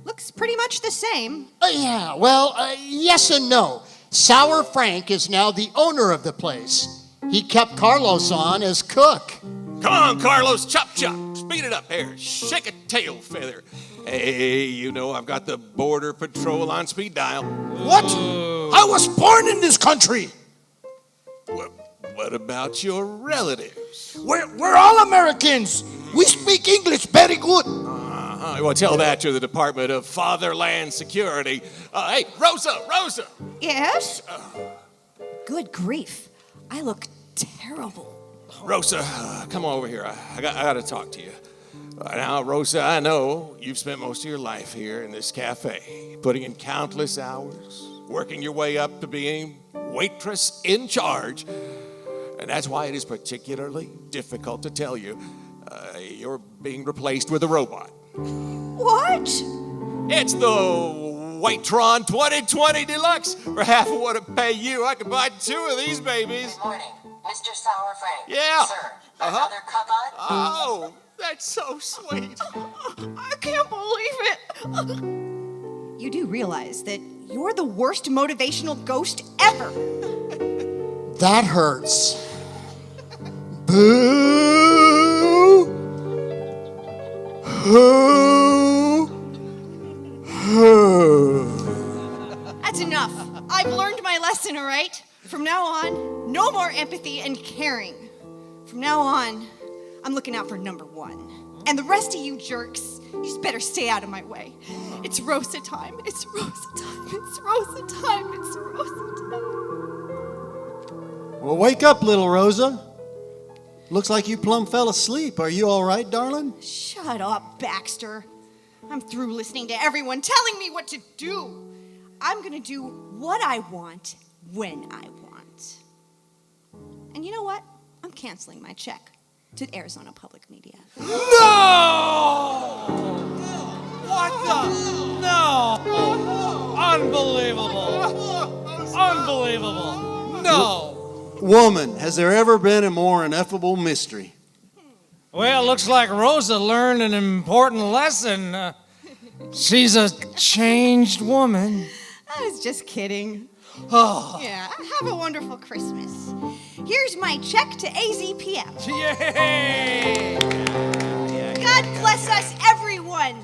Looks pretty much the same. Yeah, well, yes and no. Sour Frank is now the owner of the place. He kept Carlos on as cook. Come on, Carlos, chop chop. Speed it up there. Shake a tail feather. Hey, you know I've got the Border Patrol on speed dial. What? I was born in this country. What about your relatives? We're all Americans. We speak English very good. Well, tell that to the Department of Fatherland Security. Hey, Rosa! Yes? Good grief. I look terrible. Rosa, come over here. I got to talk to you. Now, Rosa, I know you've spent most of your life here in this cafe, putting in countless hours, working your way up to being waitress in charge. And that's why it is particularly difficult to tell you you're being replaced with a robot. What? It's the Whitetron 2020 Deluxe. For half of what I pay you, I could buy 2 of these babies. Good morning, Mr. Sour Frank. Yeah. Sir, another cup on? Oh, that's so sweet. I can't believe it. You do realize that you're the worst motivational ghost ever. That hurts. Boo! Hoo! Hoo! That's enough. I've learned my lesson, all right? From now on, no more empathy and caring. From now on, I'm looking out for number 1. And the rest of you jerks, you just better stay out of my way. It's Rosa time. It's Rosa time. It's Rosa time. It's Rosa time. Well, wake up, little Rosa. Looks like you plumb fell asleep. Are you all right, darling? Shut up, Baxter. I'm through listening to everyone telling me what to do. I'm gonna do what I want when I want. And you know what? I'm canceling my check to Arizona Public Media. No! What the? No! Unbelievable! Unbelievable! No! Woman, has there ever been a more ineffable mystery? Well, looks like Rosa learned an important lesson. She's a changed woman. I was just kidding. Oh. Yeah, have a wonderful Christmas. Here's my check to AZPM. Yay! God bless us, everyone.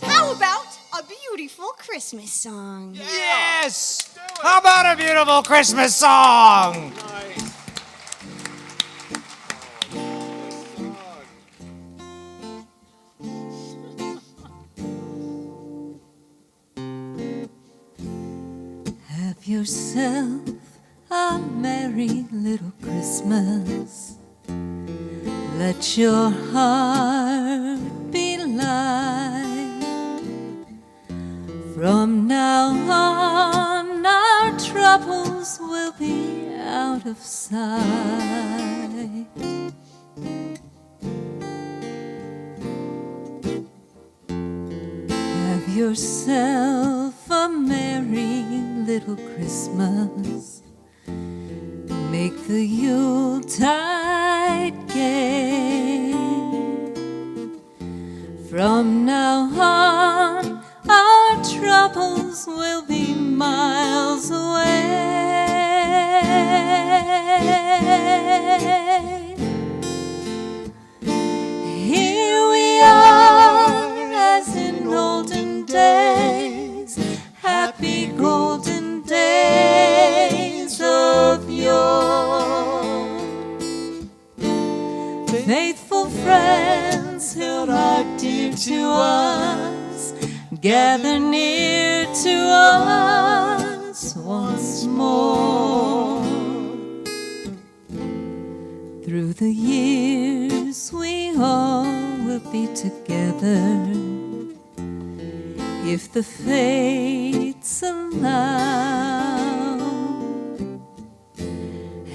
How about a beautiful Christmas song? Yes! How about a beautiful Christmas song? Have yourself a merry little Christmas. Let your heart be light. From now on, our troubles will be out of sight. yourself a merry little Christmas. Make the Yuletide gay. From now on, our troubles will be miles away. Here we are, as in olden days, happy golden days of yore. Faithful friends who are dear to us, gather near to us once more. Through the years we all will be together, if the fates allow.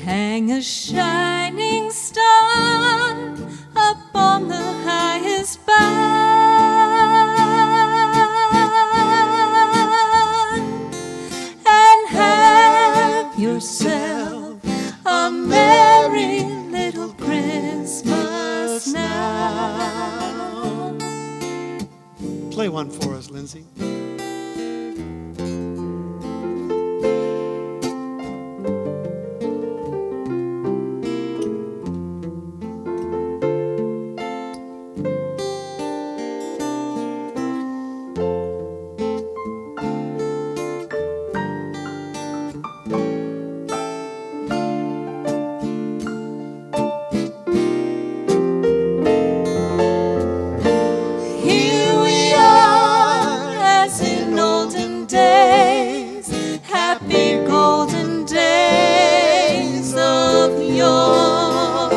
Hang a shining star upon the highest bough, and have yourself a merry little Christmas now. Play one for us, Lindsay. Here we are, as in olden days, happy golden days of yore.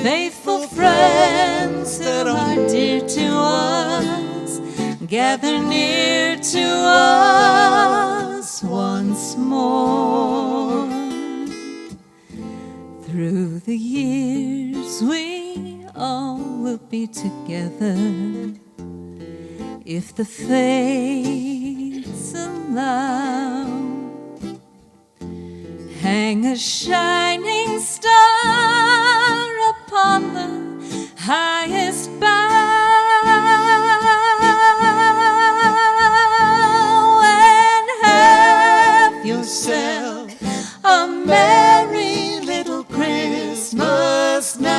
Faithful friends that are dear to us, gather near to us once more. Through the years we all will be together, if the fates allow. Hang a shining star upon the highest bough, and have yourself a merry little Christmas now,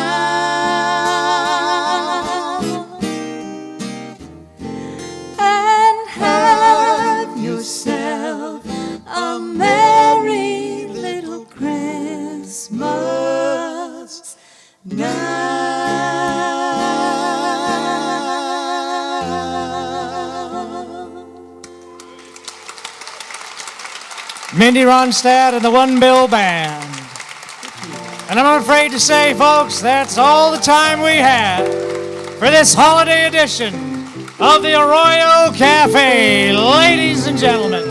and have yourself a merry little Christmas now. Mindy Ronstadt and the One Bill Band. And I'm afraid to say, folks, that's all the time we have for this holiday edition of the Arroyo Cafe. Ladies and gentlemen,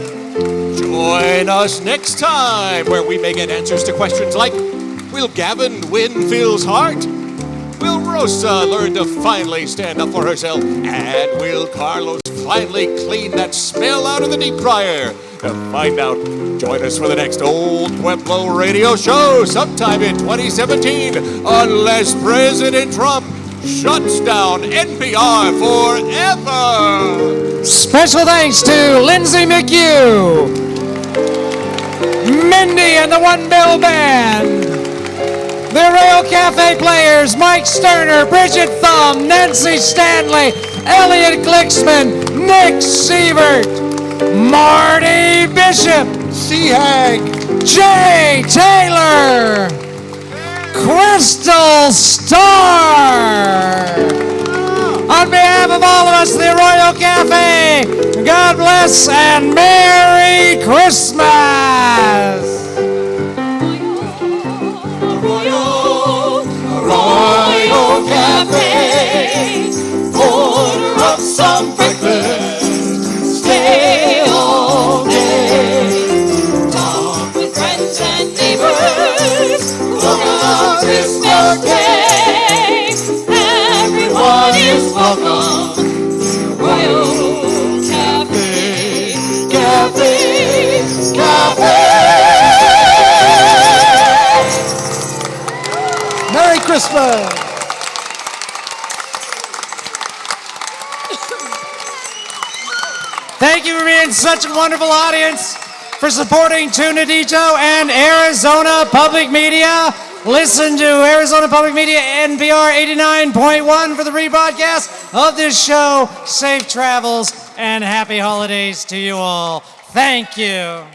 Join us next time where we may get answers to questions like, will Gavin win Phil's heart? Will Rosa learn to finally stand up for herself? And will Carlos finally clean that smell out of the deep fryer? To find out, join us for the next Old Pueblo radio show sometime in 2017, unless President Trump shuts down NPR forever. special thanks to Lindsay McHugh, Mindy and the One Bill Band, the Arroyo Cafe players, Mike Sterner, Bridget Thumb, Nancy Stanley, Elliot Glicksman, Nick Sievert, Marty Bishop, Seahag, Jay Taylor, Crystal Starr. On behalf of all of us at the Arroyo Cafe, God bless and Merry Christmas! Arroyo Cafe, order up some breakfast, stay all day. Talk with friends and neighbors, cook a Christmas cake. Everyone is welcome. Christmas. Thank you for being such a wonderful audience, for supporting Tunadito and Arizona Public Media. Listen to Arizona Public Media NPR 89.1 for the rebroadcast of this show. Safe travels and happy holidays to you all. Thank you.